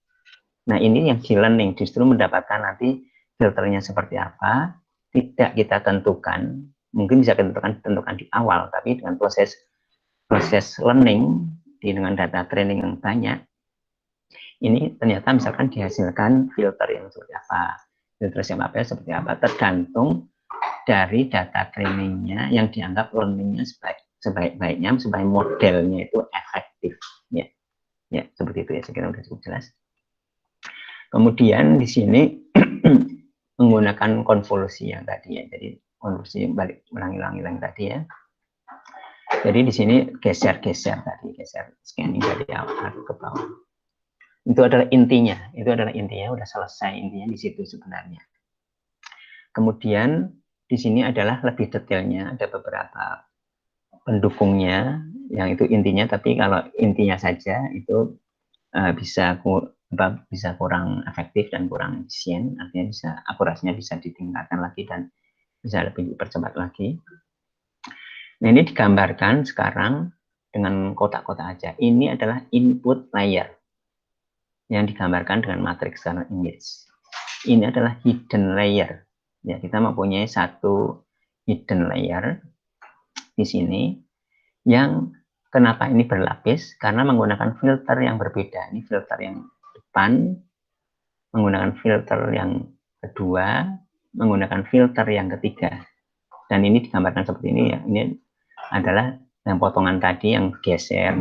A: Nah, ini yang di learning justru mendapatkan nanti filternya seperti apa, tidak kita tentukan, mungkin bisa kita tentukan di awal, tapi dengan proses learning dengan data training yang banyak, ini ternyata misalkan dihasilkan filter yang seperti apa, seperti apa, tergantung dari data trainingnya yang dianggap learningnya sebaik-baiknya, supaya modelnya itu efektif. Ya, seperti itu ya, saya kira sudah cukup jelas. Kemudian di sini menggunakan konvolusi yang tadi ya, jadi konvolusi balik ulangi tadi ya. Jadi di sini geser scanning dari awal ke bawah. Itu adalah intinya, udah selesai intinya di situ sebenarnya. Kemudian di sini adalah lebih detailnya, ada beberapa pendukungnya yang itu intinya, tapi kalau intinya saja itu bisa kurang efektif dan kurang efisien, artinya akurasinya bisa ditingkatkan lagi dan bisa lebih dipercepat lagi. Nah, ini digambarkan sekarang dengan kotak-kotak aja. Ini adalah input layer yang digambarkan dengan matriks image. ini adalah hidden layer. Ya, kita mempunyai satu hidden layer di sini yang kenapa ini berlapis? Karena menggunakan filter yang berbeda. Ini filter yang depan, menggunakan filter yang kedua, menggunakan filter yang ketiga. Dan ini digambarkan seperti ini ya. Ini adalah yang potongan tadi yang geser,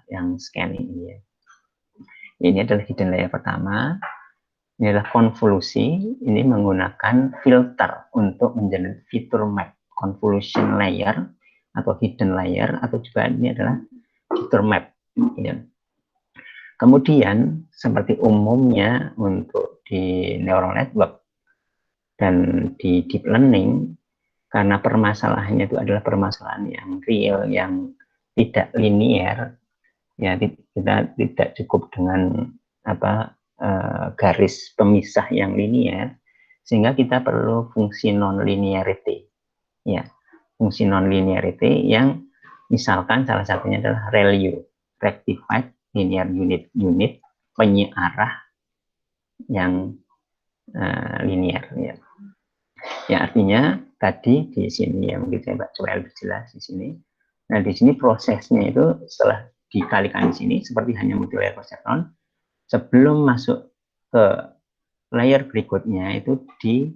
A: yang scan ini ya. Ini adalah hidden layer pertama. Ini adalah konvolusi. Ini menggunakan filter untuk menjadi fitur map, convolution layer atau hidden layer, atau juga ini adalah fitur map. Ya. Kemudian seperti umumnya untuk di neural network dan di deep learning, karena permasalahannya itu adalah permasalahan yang real, yang tidak linear, ya kita tidak cukup dengan garis pemisah yang linear, sehingga kita perlu fungsi non-linearity, ya, fungsi non-linearity yang misalkan salah satunya adalah ReLU, Rectified Linear Unit penyearah yang linear, ya. Ya, artinya tadi di sini yang mungkin saya coba lebih jelas di sini. Nah, di sini prosesnya itu setelah dikalikan di sini seperti hanya multilayer perceptron, sebelum masuk ke layer berikutnya itu di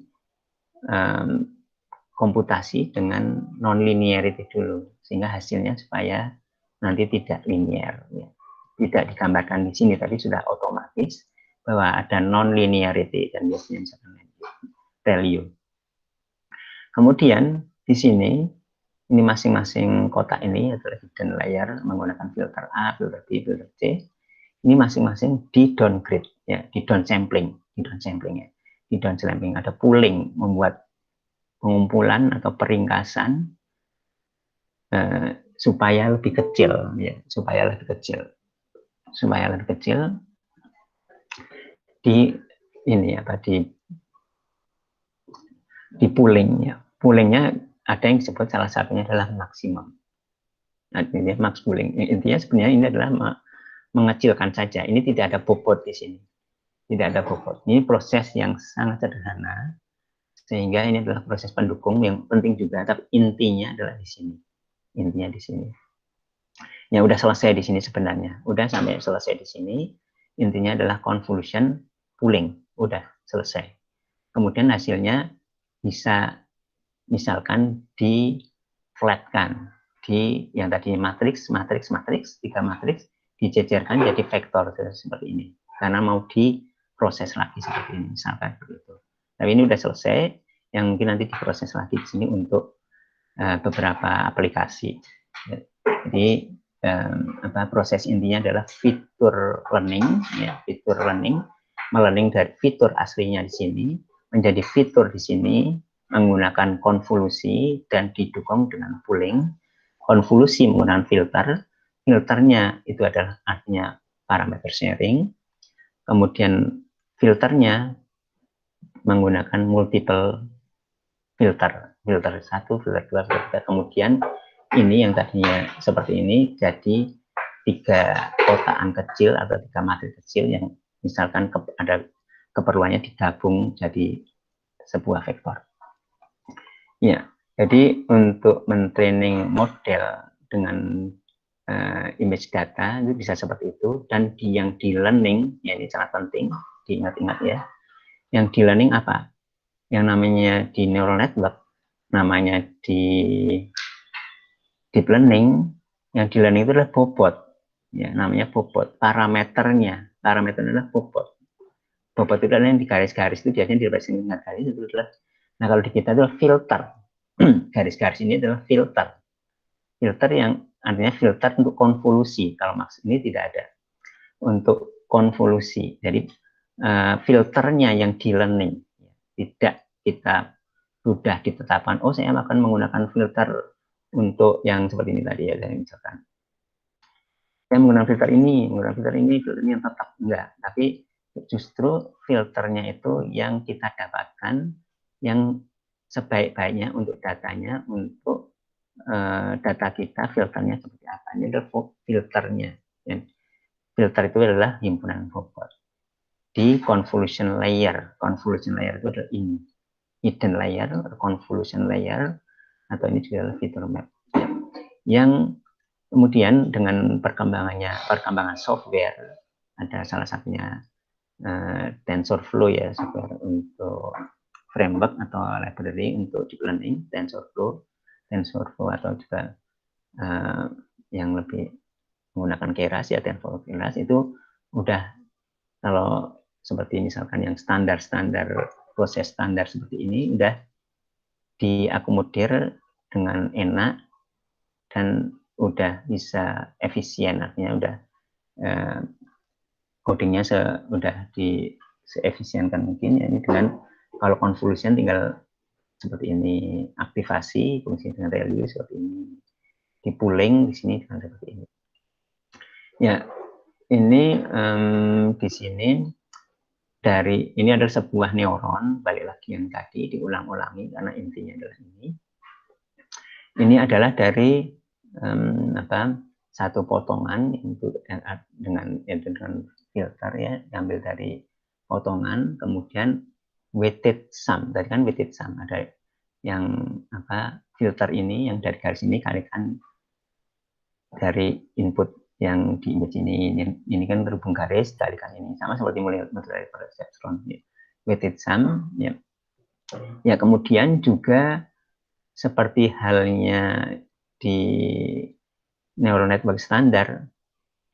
A: komputasi dengan non-linearity dulu, sehingga hasilnya supaya nanti tidak linear, ya. Tidak digambarkan di sini, tadi sudah otomatis bahwa ada non-linearity dan biasanya misalkan value. Kemudian di sini ini masing-masing kotak ini adalah hidden layer menggunakan filter A, filter B, filter C. Ini masing-masing di downgrade, ya, di downsampling, ya, di downsampling ada pooling, membuat pengumpulan atau peringkasan supaya lebih kecil, ya, supaya lebih kecil di ini apa di poolingnya. Poolingnya ada yang disebut salah satunya adalah maksimum. Artinya max pooling. Intinya sebenarnya ini adalah mengecilkan saja. Ini tidak ada bobot di sini. Tidak ada bobot. Ini proses yang sangat sederhana. Sehingga ini adalah proses pendukung yang penting juga. Tapi intinya adalah di sini. Intinya di sini. Ya udah selesai di sini sebenarnya. Udah sampai selesai di sini. Intinya adalah convolution pooling. Udah selesai. Kemudian hasilnya bisa misalkan di flatkan di yang tadi matriks, 3 matriks dijejerkan jadi vektor seperti ini. Karena mau diproses lagi seperti ini, misalkan begitu. Tapi ini udah selesai, yang mungkin nanti diproses lagi di sini untuk beberapa aplikasi. Jadi proses intinya adalah fitur learning, ya, fitur learning, melearning dari fitur aslinya di sini menjadi fitur di sini menggunakan konvolusi dan didukung dengan pooling. Konvolusi menggunakan filter, filternya itu adalah artinya parameter sharing, kemudian filternya menggunakan multiple filter, filter 1, filter 2, filter 3, kemudian ini yang tadinya seperti ini jadi 3 kotakan kecil atau 3 matriks kecil yang misalkan ada keperluannya digabung jadi sebuah vektor. Ya, jadi untuk mentraining model dengan image data itu bisa seperti itu, dan yang di learning, ya ini sangat penting diingat-ingat ya. Yang di learning apa? Yang namanya di neural network, namanya di deep learning, yang di learning itu adalah bobot, ya namanya bobot. Parameternya adalah bobot. Bobot itu adalah yang di garis-garis itu biasanya direpresentasi dengan garis itu adalah. Nah kalau di kita itu filter. Garis-garis ini adalah filter. Filter yang artinya filter untuk konvolusi. Kalau maksud ini tidak ada. Untuk konvolusi. Jadi filternya yang di learning. Tidak kita sudah ditetapkan, oh saya akan menggunakan filter untuk yang seperti ini tadi ya. Misalkan saya menggunakan filter ini yang tetap. Enggak. Tapi justru filternya itu yang kita dapatkan yang sebaik-baiknya untuk datanya, untuk data kita filternya seperti apa. Ini adalah filternya. Filter itu adalah himpunan bobot. di convolution layer. Convolution layer itu adalah ini, hidden layer, convolution layer, atau ini juga adalah feature map. Yang kemudian dengan perkembangan software, ada salah satunya TensorFlow ya, software untuk framework atau library untuk deep learning, TensorFlow atau juga yang lebih menggunakan Keras ya, TensorFlow Keras itu udah, kalau seperti misalkan yang standar proses standar seperti ini udah diakomodir dengan enak dan udah bisa efisien, artinya udah codingnya udah seefisienkan mungkin ya. Ini dengan kalau convolution tinggal seperti ini, aktivasi fungsi dengan value seperti ini, di pooling di sini dengan seperti ini. Ya, ini di sini ini adalah sebuah neuron, balik lagi yang tadi diulang-ulangi karena intinya adalah ini. Ini adalah dari satu potongan dengan filter ya, diambil dari potongan, kemudian weighted sum. Tadi kan weighted sum ada yang filter ini yang dari garis ini kalikan dari input yang di image ini kan berhubung garis, kalikan ini sama seperti multilayer perceptron ya. Weighted sum ya. Ya, kemudian juga seperti halnya di neural network standar,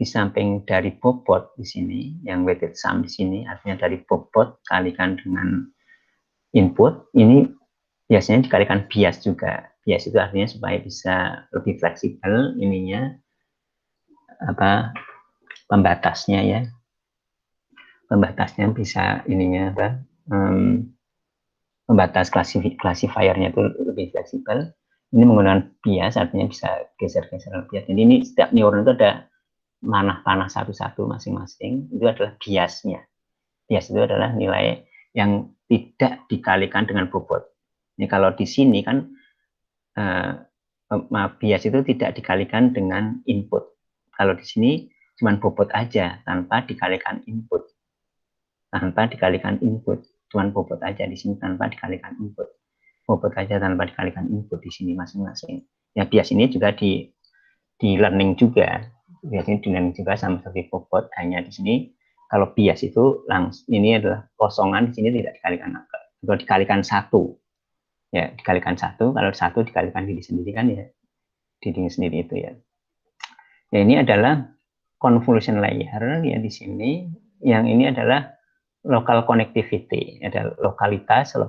A: di samping dari bobot di sini, yang weighted sum di sini, artinya dari bobot kalikan dengan input, ini biasanya dikalikan bias juga. Bias itu artinya supaya bisa lebih fleksibel ininya, pembatasnya ya. Pembatasnya bisa ininya pembatas classifiernya itu lebih fleksibel. Ini menggunakan bias, artinya bisa geser-geser bias. Jadi ini setiap neuron itu ada panah satu-satu masing-masing, itu adalah biasnya. Bias itu adalah nilai yang tidak dikalikan dengan bobot. Ini kalau di sini kan bias itu tidak dikalikan dengan input. Kalau di sini cuma bobot aja tanpa dikalikan input. Cuma bobot aja di sini tanpa dikalikan input. Bobot aja tanpa dikalikan input di sini masing-masing. Ya, bias ini juga di learning juga. Biasanya di learning juga sama seperti bobot, hanya di sini kalau bias itu langsung ini adalah kosongan, di sini tidak dikalikan apa. Kalau dikalikan satu, ya dikalikan satu, kalau satu dikalikan diri sendiri kan ya diri sendiri itu ya. Ya, ini adalah convolution layer ya di sini. Yang ini adalah local connectivity, ada lokalitasnya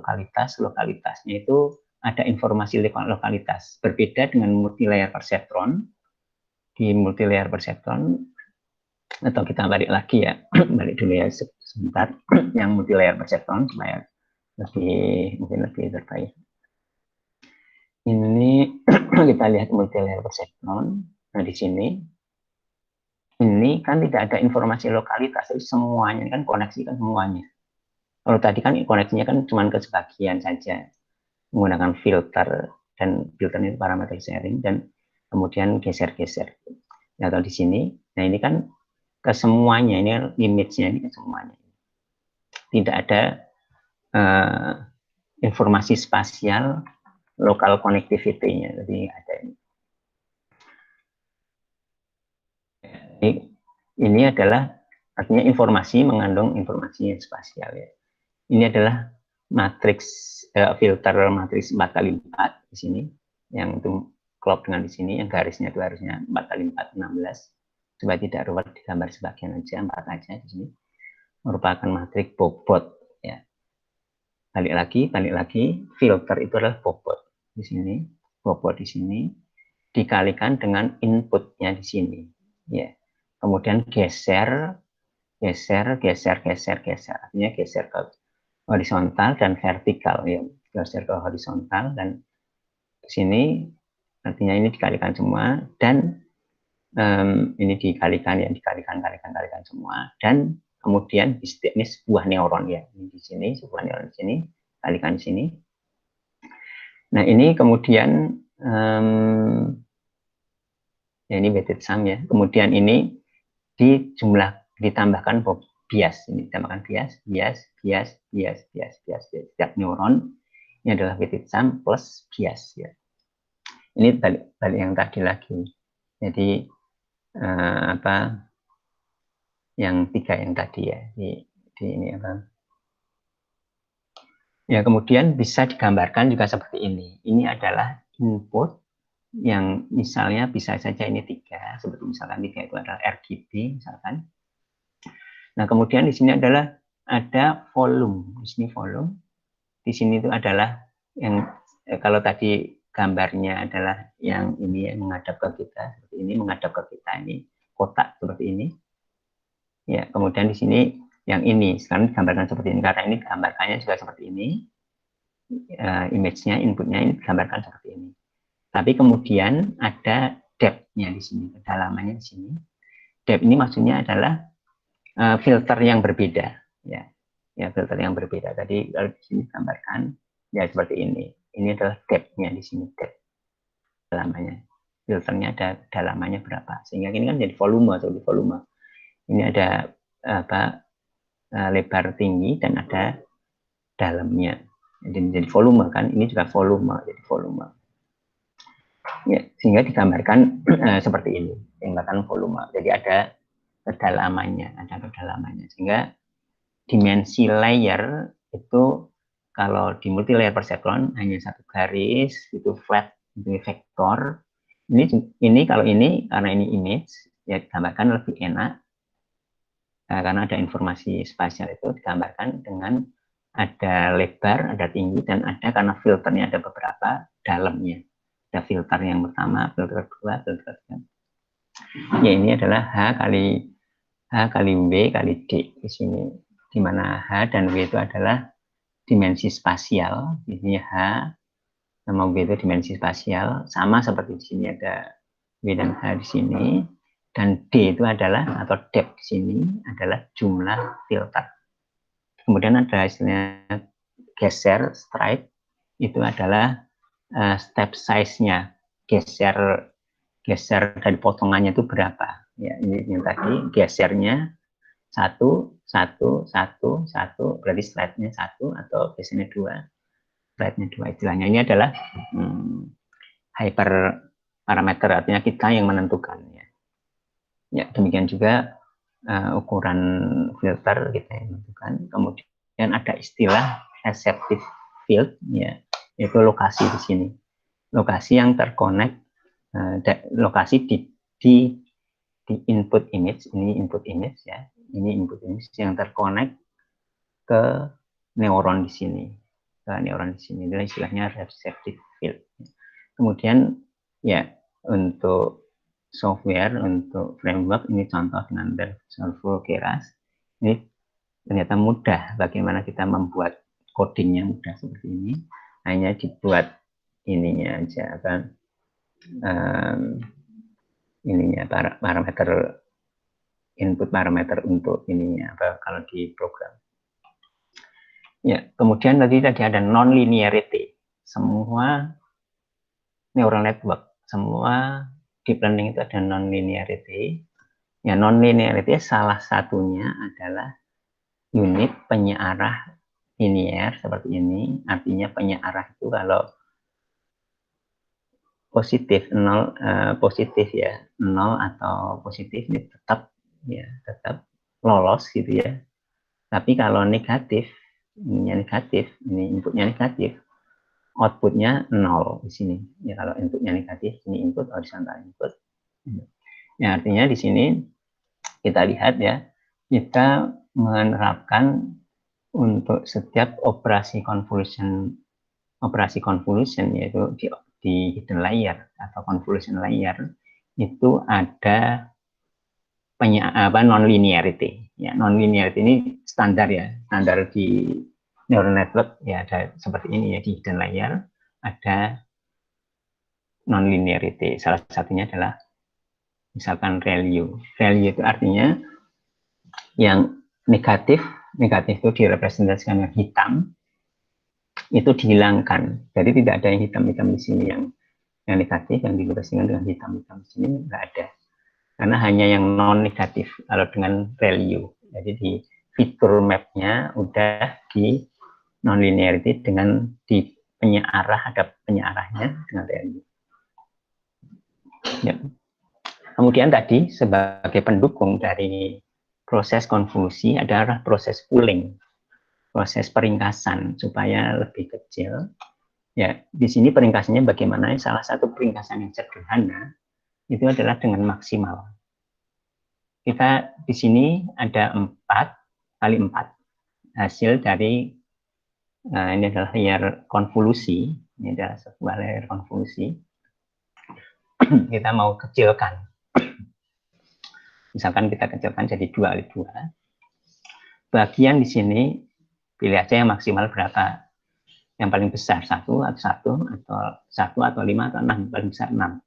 A: itu ada informasi lokalitas. Berbeda dengan multilayer perceptron. Di multilayer perceptron, atau kita balik lagi ya, balik dulu ya sebentar, yang multilayer perceptron supaya mungkin lebih terbaik. Ini kita lihat multilayer perceptron. Nah, di sini ini kan tidak ada informasi lokalitas, jadi semuanya kan koneksi kan semuanya. Kalau tadi kan koneksinya kan cuma ke sebagian saja menggunakan filter, dan filter itu parameter sharing dan kemudian geser-geser. Nah, atau di sini, nah ini kan ke semuanya, ini image-nya ini ke semuanya. Tidak ada informasi spasial local connectivity-nya, jadi ada ini. Ini adalah artinya informasi mengandung informasi yang spasial ya. Ini adalah matriks filter matriks 4x4 di sini, yang itu klop dengan di sini, yang garisnya itu harusnya 4x4 16, supaya tidak ruwet digambar sebagian aja, 4 aja di sini, merupakan matriks bobot ya. Balik lagi filter itu adalah bobot di sini, bobot di sini dikalikan dengan inputnya di sini ya. Kemudian geser, artinya geser ke horizontal dan vertikal ya, geser ke horizontal, dan di sini artinya ini dikalikan semua, dan ini dikalikan semua, dan kemudian ini sebuah neuron ya, ini di sini sebuah neuron di sini, kalikan di sini. Nah, ini kemudian ya ini weighted sum ya, kemudian ini ditambahkan bias. Ini dinamakan bias. Setiap neuron ini adalah weighted sum plus bias ya. Ini balik yang tadi lagi. Jadi yang 3 yang tadi ya. Di ini apa? Ya, kemudian bisa digambarkan juga seperti ini. Ini adalah input yang misalnya bisa saja ini 3, seperti misalkan 3 itu adalah RGB misalkan. Nah, kemudian di sini adalah ada volume. Di sini volume. Di sini itu adalah yang kalau tadi gambarnya adalah yang ini yang menghadap ke kita, seperti ini menghadap ke kita, ini kotak seperti ini. Ya, kemudian di sini yang ini sekarang digambarkan seperti ini karena ini gambarkannya juga seperti ini. Image-nya, inputnya ini digambarkan seperti ini. Tapi kemudian ada depth-nya di sini, kedalamannya di sini. Depth ini maksudnya adalah filter yang berbeda, ya. Ya, filter yang berbeda. Tadi kalau di sini gambarkan ya seperti ini. Ini adalah depth-nya di sini, depth kedalamannya. Filternya ada kedalamannya berapa. Sehingga ini kan jadi volume atau volume. Ini ada lebar tinggi dan ada dalamnya. Jadi volume kan, ini juga volume, jadi volume. Ya, sehingga digambarkan seperti ini, digambarkan volume. Jadi ada kedalamannya, Sehingga dimensi layer itu kalau di multi layer perceptron hanya satu garis, itu flat, itu vektor. Ini kalau ini karena ini image, ya digambarkan lebih enak. Karena ada informasi spasial itu digambarkan dengan ada lebar, ada tinggi, dan ada karena filternya ada beberapa dalamnya. Ada filter yang pertama, filter kedua, filter ketiga. Ya, ini adalah H kali W kali D di sini, di mana H dan W itu adalah dimensi spasial. Di sini H sama W itu dimensi spasial, sama seperti di sini ada W dan H di sini, dan D itu adalah atau depth di sini adalah jumlah filter. Kemudian ada istilahnya geser, stride, itu adalah step size-nya, geser dari potongannya itu berapa. Ya, ini yang tadi gesernya 1, berarti slide-nya 1 atau gesernya 2, slide-nya 2. Istilahnya ini adalah hyper parameter, artinya kita yang menentukan. Ya, demikian juga ukuran filter kita yang menentukan. Kemudian ada istilah receptive field, ya, yaitu lokasi di sini. Lokasi yang terkonek, lokasi di input image, ini input image ya, ini input image yang terkonek ke neuron di sini, itu istilahnya receptive field. Kemudian ya untuk software, untuk framework, ini contoh dengan TensorFlow Keras, ini ternyata mudah. Bagaimana kita membuat codingnya mudah seperti ini, hanya dibuat ininya aja kan, ininya parameter input parameter untuk ininya kalau di program. Ya, kemudian tadi ada non-linearity. Semua neural network, semua deep learning itu ada non-linearity. Ya, non-linearity salah satunya adalah unit penyearah linear seperti ini. Artinya penyearah itu kalau positif 0, positif ya 0 atau positif ini tetap lolos gitu ya. Tapi kalau negatif, ini inputnya negatif, outputnya 0 di sini. Ya, kalau inputnya negatif, ini input horizontal input. Ya, artinya di sini kita lihat ya, kita menerapkan untuk setiap operasi convolution yaitu di hidden layer atau convolution layer itu ada non-linearity. Ya, non-linearity ini standar di neural network ya, ada seperti ini ya, di hidden layer ada non-linearity. Salah satunya adalah misalkan value itu artinya yang negatif itu direpresentasikan dengan hitam, itu dihilangkan. Jadi tidak ada yang hitam-hitam di sini, yang negatif yang direpresentasikan dengan hitam-hitam di sini nggak ada. Karena hanya yang non negatif kalau dengan value. Jadi fitur mapnya udah di nonlinearity dengan di penyearah, ada penyearahnya dengan value. Ya. Kemudian tadi sebagai pendukung dari proses konvolusi adalah proses pooling, proses peringkasan supaya lebih kecil. Ya, di sini peringkasannya bagaimana? Salah satu peringkasan yang sederhana itu adalah dengan maksimal. Kita di sini ada 4 kali 4 hasil dari ini adalah layer konvolusi. Ini adalah sebuah layer konvolusi. Kita mau kecilkan. Misalkan kita kecilkan jadi 2 kali 2. Bagian di sini pilih aja yang maksimal berapa. Yang paling besar 1 atau 1 atau 5 atau 6, paling besar 6.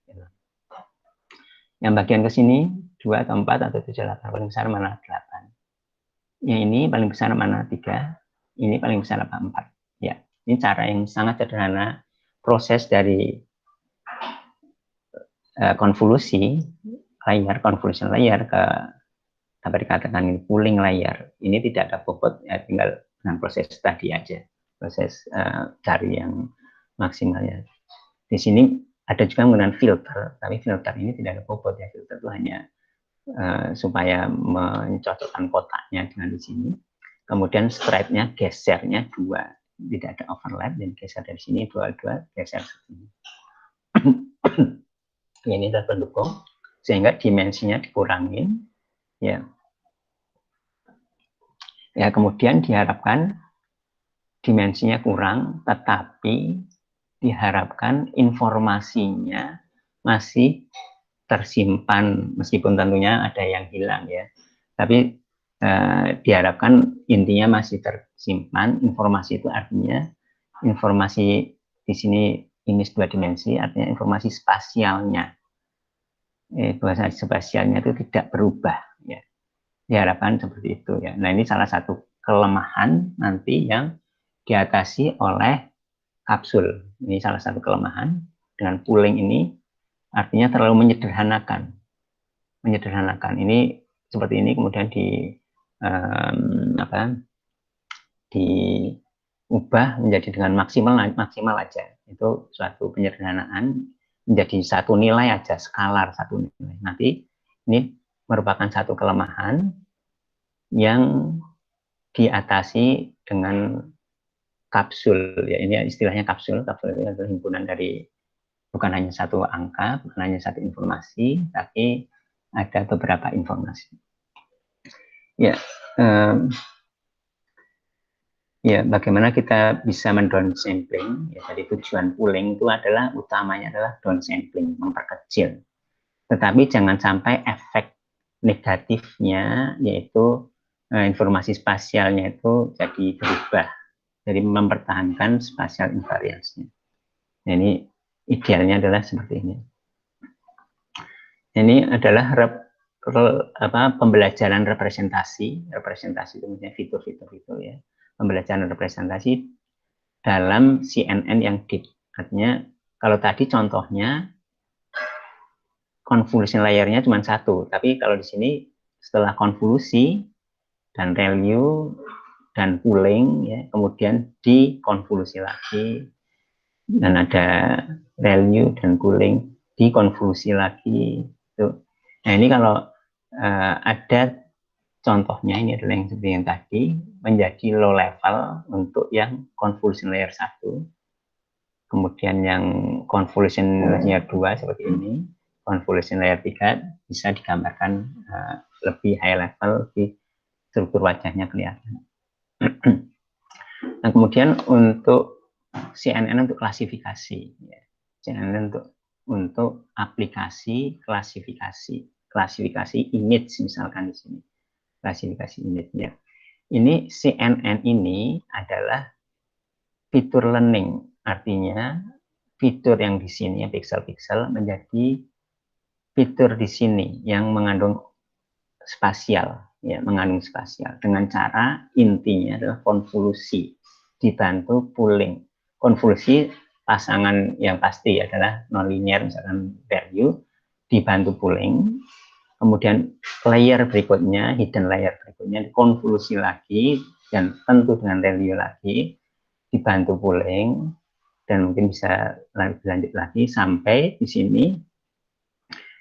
A: Yang bagian ke sini 2 atau 4 atau 7 8, paling besar mana 8. Yang ini paling besar mana 3, ini paling besar apa 4. Ya, ini cara yang sangat sederhana proses dari konvolusi layer, convolution layer ke dapat dikatakan ini pooling layer. Ini tidak ada bobot, ya, tinggal dengan proses tadi aja, proses cari yang maksimalnya. Di sini ada juga menggunakan filter, tapi filter ini tidak ada bobot ya, filter itu hanya supaya mencocokkan kotaknya dengan di sini. Kemudian stripe-nya gesernya 2, tidak ada overlap, dan geser dari sini 2 geser ke sini. Ini adalah pendukung sehingga dimensinya dikurangin, ya. Ya, kemudian diharapkan dimensinya kurang, tetapi diharapkan informasinya masih tersimpan, meskipun tentunya ada yang hilang ya. Tapi diharapkan intinya masih tersimpan. Informasi itu artinya informasi di sini ini 2 dimensi, artinya informasi spasialnya. Bahasa spasialnya itu tidak berubah ya. Diharapkan seperti itu ya. Nah, ini salah satu kelemahan nanti yang diatasi oleh kapsul. Ini salah satu kelemahan dengan pooling ini, artinya terlalu menyederhanakan. Ini seperti ini, kemudian diubah menjadi dengan maksimal aja. Itu suatu penyederhanaan menjadi satu nilai aja, skalar satu nilai. Nanti ini merupakan satu kelemahan yang diatasi dengan kapsul ya. Ini istilahnya kapsul. Kapsul itu adalah himpunan dari bukan hanya satu angka, bukan hanya satu informasi, tapi ada beberapa informasi. Ya, ya, bagaimana kita bisa mendownsampling? Ya, jadi tujuan pooling itu adalah utamanya adalah downsampling, memperkecil. Tetapi jangan sampai efek negatifnya, yaitu informasi spasialnya itu jadi berubah, jadi mempertahankan spatial invariance-nya. Nah, ini idealnya adalah seperti ini. Ini adalah pembelajaran representasi itu misalnya fitur ya. Pembelajaran representasi dalam CNN yang deep. Artinya kalau tadi contohnya convolution layernya cuma 1, tapi kalau di sini setelah konvolusi dan value dan pooling ya, kemudian dikonvolusi lagi dan ada value dan pooling, dikonvolusi lagi itu. Nah, ini kalau ada contohnya, ini adalah yang seperti yang tadi, menjadi low level untuk yang convolution layer 1, kemudian yang convolution layer 2 seperti ini, convolution layer 3 bisa digambarkan lebih high level, lebih struktur wajahnya kelihatan. Nah, kemudian untuk CNN untuk klasifikasi, ya. CNN untuk aplikasi klasifikasi image misalkan di sini, klasifikasi image-nya. Ini CNN ini adalah fitur learning, artinya fitur yang di sini, pixel-pixel menjadi fitur di sini yang mengandung spasial, ya, mengandung spasial dengan cara intinya adalah konvolusi dibantu pooling. Konvolusi pasangan yang pasti adalah nonlinear, misalkan value dibantu pooling. Kemudian layer berikutnya, hidden layer berikutnya bentuknya konvolusi lagi, dan tentu dengan value lagi, dibantu pooling, dan mungkin bisa lanjut lagi sampai di sini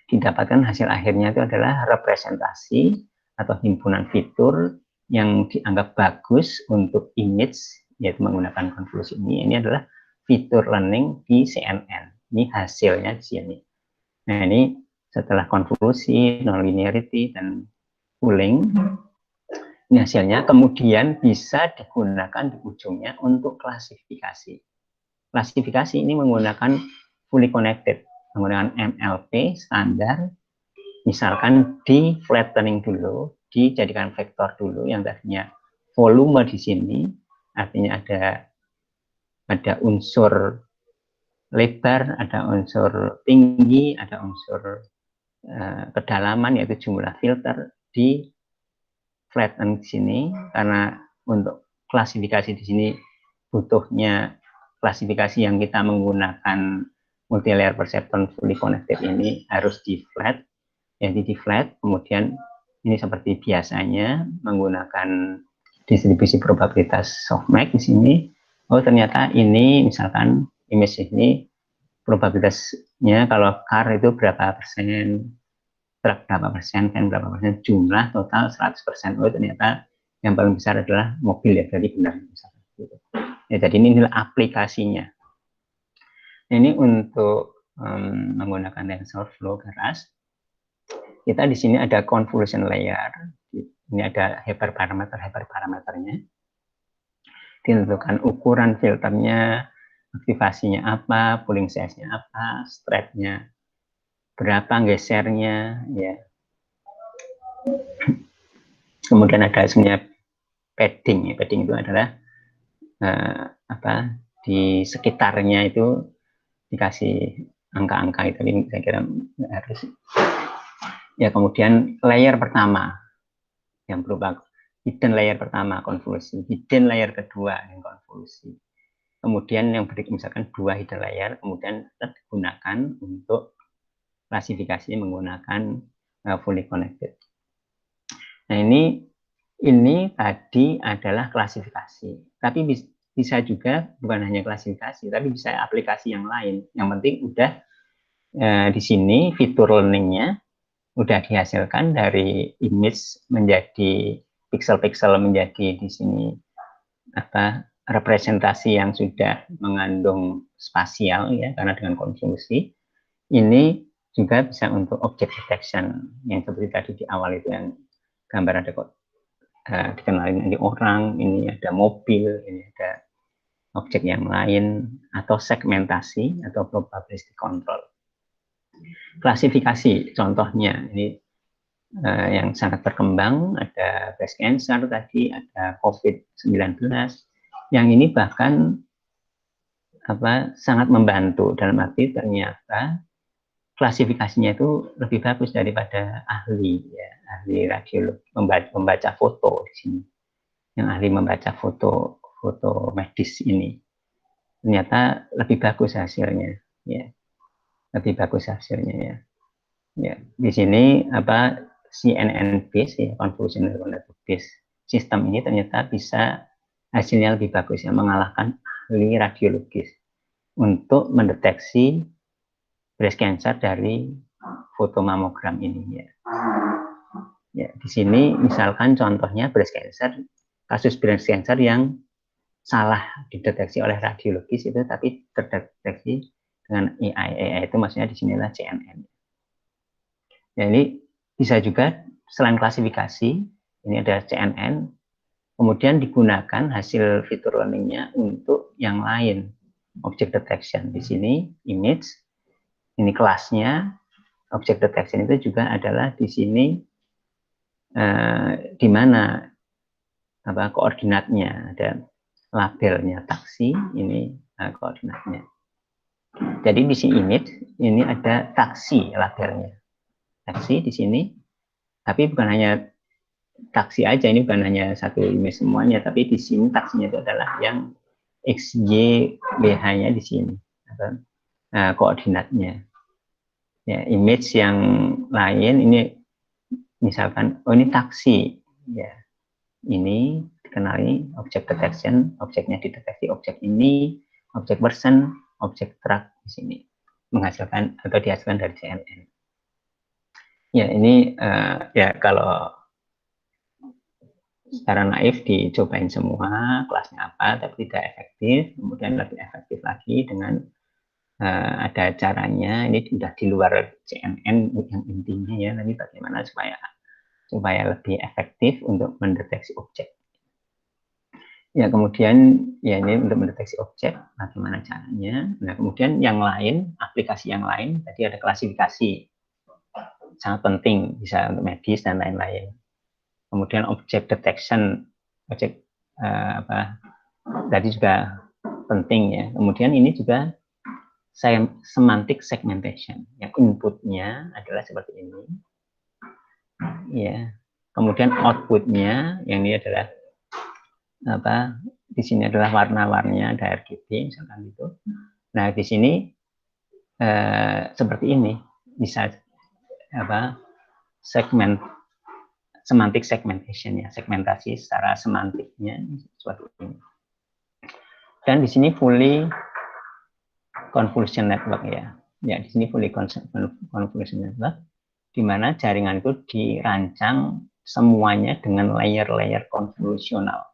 A: didapatkan hasil akhirnya itu adalah representasi atau himpunan fitur yang dianggap bagus untuk image, yaitu menggunakan konvolusi ini. Ini adalah fitur learning di CNN. Ini hasilnya di sini. Nah, ini setelah konvolusi, nonlinearity, dan pooling, ini hasilnya kemudian bisa digunakan di ujungnya untuk klasifikasi. Klasifikasi ini menggunakan fully connected, menggunakan MLP standar, misalkan di flattening dulu, dijadikan vektor dulu yang tadinya volume di sini, artinya ada unsur lebar, ada unsur tinggi, ada unsur kedalaman, yaitu jumlah filter di flatten di sini, karena untuk klasifikasi di sini butuhnya klasifikasi yang kita menggunakan multi-layer perceptron fully connected ini harus di flat, jadi di flat, kemudian ini seperti biasanya menggunakan distribusi probabilitas softmax di sini. Oh, ternyata ini misalkan image ini probabilitasnya kalau car itu berapa persen, truk berapa persen, van berapa persen, jumlah total 100%. Oh, ternyata yang paling besar adalah mobil, ya, jadi benar misalkan gitu. Ya, jadi ini adalah aplikasinya. Ini untuk menggunakan TensorFlow keras. Kita di sini ada convolution layer. Ini ada hyperparameternya. Ditentukan ukuran filternya, aktivasinya apa, pooling size-nya apa, strap-nya berapa, gesernya, ya. Kemudian ada sebenarnya padding. Padding itu adalah di sekitarnya itu dikasih angka-angka itu, saya kira harus. Ya, kemudian layer pertama yang berubah, hidden layer pertama konvolusi, hidden layer kedua yang konvolusi. Kemudian yang berikut misalkan 2 hidden layer, kemudian digunakan untuk klasifikasi menggunakan fully connected. Nah, ini tadi adalah klasifikasi, tapi bisa juga bukan hanya klasifikasi, tapi bisa aplikasi yang lain. Yang penting udah di sini fitur learningnya udah dihasilkan dari image menjadi pixel-pixel, menjadi di sini representasi yang sudah mengandung spasial, ya, karena dengan konvolusi. Ini juga bisa untuk object detection yang seperti tadi di awal itu, yang gambar ada kok dikenalin ini orang, ini ada mobil, ini ada objek yang lain, atau segmentasi atau probabilistic control. Klasifikasi contohnya ini yang sangat berkembang, ada breast cancer tadi, ada COVID-19, yang ini bahkan sangat membantu, dalam arti ternyata klasifikasinya itu lebih bagus daripada ahli, ya, ahli radiologi membaca foto di sini, yang ahli membaca foto medis ini, ternyata lebih bagus hasilnya, ya, lebih bagus hasilnya, ya. Ya, di sini CNN based, ya, convolution neural network based sistem ini ternyata bisa hasilnya lebih bagus, ya, mengalahkan ahli radiologis untuk mendeteksi breast cancer dari foto mamogram ini, ya. Ya, di sini misalkan contohnya breast cancer, kasus breast cancer yang salah dideteksi oleh radiologis itu, tapi terdeteksi dengan AI. AI itu maksudnya di sinilah CNN. Ya, ini bisa juga selain klasifikasi, ini ada CNN, kemudian digunakan hasil fitur learningnya untuk yang lain, object detection. Di sini image, ini kelasnya, object detection itu juga adalah di sini di mana koordinatnya, ada labelnya taksi, ini koordinatnya. Jadi di sini image, ini ada taksi labelnya. Taksi di sini, tapi bukan hanya taksi aja, ini bukan hanya satu image semuanya, tapi di sini taksinya itu adalah yang XY BH-nya di sini, koordinatnya. Ya, image yang lain ini misalkan, oh ini taksi, ya, ini dikenali objek detection, objeknya dideteksi objek ini, objek person, objek track di sini menghasilkan atau dihasilkan dari CNN. Ya ini ya kalau secara naif dicobain semua kelasnya apa tapi tidak efektif, kemudian lebih efektif lagi dengan ada caranya, ini sudah di luar CNN yang intinya ya, tapi bagaimana supaya lebih efektif untuk mendeteksi objek. Ya kemudian ya ini untuk mendeteksi objek bagaimana caranya. Nah kemudian yang lain, aplikasi yang lain tadi ada klasifikasi, sangat penting bisa untuk medis dan lain-lain. Kemudian objek detection, objek tadi juga penting ya. Kemudian ini juga semantic segmentation, yang inputnya adalah seperti ini, ya. Kemudian outputnya, yang ini adalah di sini adalah warna-warninya, ada RGB misalkan gitu. Nah di sini seperti ini bisa semantic segmentation ya, segmentasi secara semantiknya seperti ini. Dan di sini fully convolution network ya. Ya di sini fully convolution network, di mana jaringan itu dirancang semuanya dengan layer-layer konvolusional,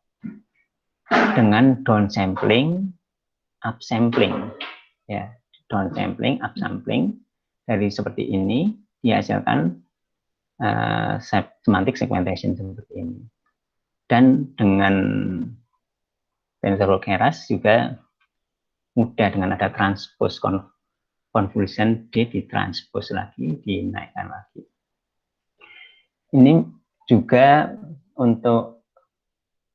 A: dengan downsampling, upsampling, ya downsampling, upsampling dari seperti ini dihasilkan semantic segmentation seperti ini. Dan dengan TensorFlow Keras juga mudah, dengan ada transpose convolution ditranspose lagi, dinaikkan lagi. Ini juga untuk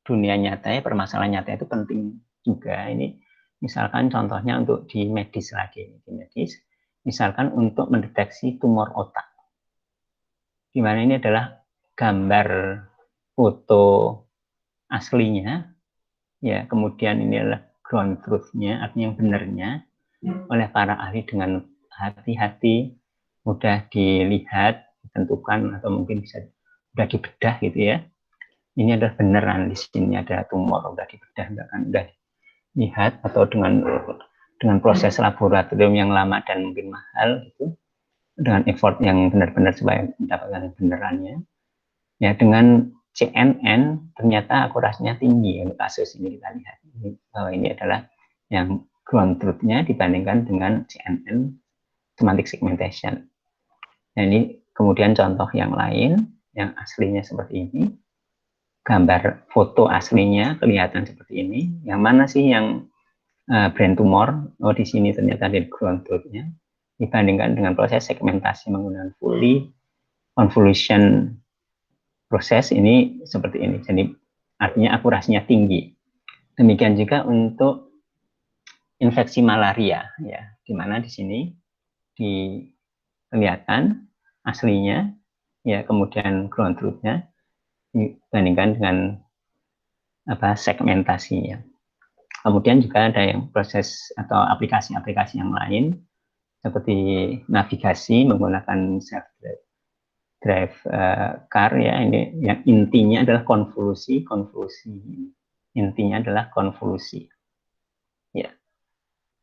A: dunia nyata ya, permasalahan nyata itu penting juga. Ini misalkan contohnya untuk di medis lagi, di medis misalkan untuk mendeteksi tumor otak, di mana ini adalah gambar foto aslinya, ya kemudian ini adalah ground truth-nya, artinya yang benarnya oleh para ahli dengan hati-hati, mudah dilihat, ditentukan, atau mungkin bisa sudah dibedah gitu ya. Ini adalah beneran, di sini ada tumor, udah dibedah, udah lihat, atau dengan proses laboratorium yang lama dan mungkin mahal gitu, dengan effort yang benar-benar supaya mendapatkan benerannya. Ya dengan CNN ternyata akurasinya tinggi untuk kasus ini, kita lihat bahwa ini adalah yang ground truth-nya dibandingkan dengan CNN semantic segmentation. Nah ini kemudian contoh yang lain yang aslinya seperti ini, gambar foto aslinya kelihatan seperti ini. Yang mana sih yang brain tumor? Oh di sini ternyata ada ground truth-nya, dibandingkan dengan proses segmentasi menggunakan fully convolution proses ini seperti ini. Jadi artinya akurasinya tinggi. Demikian juga untuk infeksi malaria ya, di mana di sini kelihatan aslinya ya, kemudian ground truth-nya dibandingkan dengan segmentasinya. Kemudian juga ada yang proses atau aplikasi-aplikasi yang lain seperti navigasi menggunakan self drive car ya, ini yang intinya adalah konvolusi, intinya adalah konvolusi ya.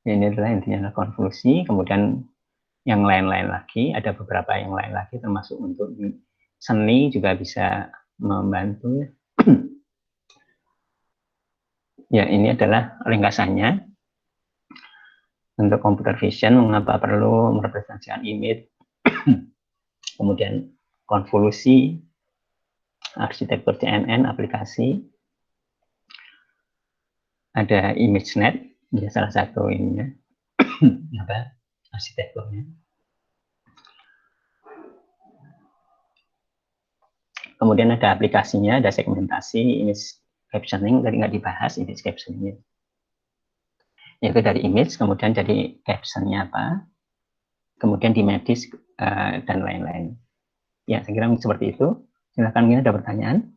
A: Ini adalah intinya adalah konvolusi. Kemudian yang lain-lain lagi, ada beberapa yang lain lagi, termasuk untuk seni juga bisa membantu. Ya ini adalah ringkasannya untuk computer vision, mengapa perlu merepresentasikan image, kemudian konvolusi, arsitektur CNN, aplikasi, ada ImageNet, ya salah satu ininya, arsitekturnya. Kemudian ada aplikasinya, ada segmentasi, image captioning, tadi nggak dibahas image captioning, yaitu dari image, kemudian jadi captionnya apa, kemudian di medis dan lain-lain. Ya, saya kira seperti itu. Silakan, mungkin ada pertanyaan.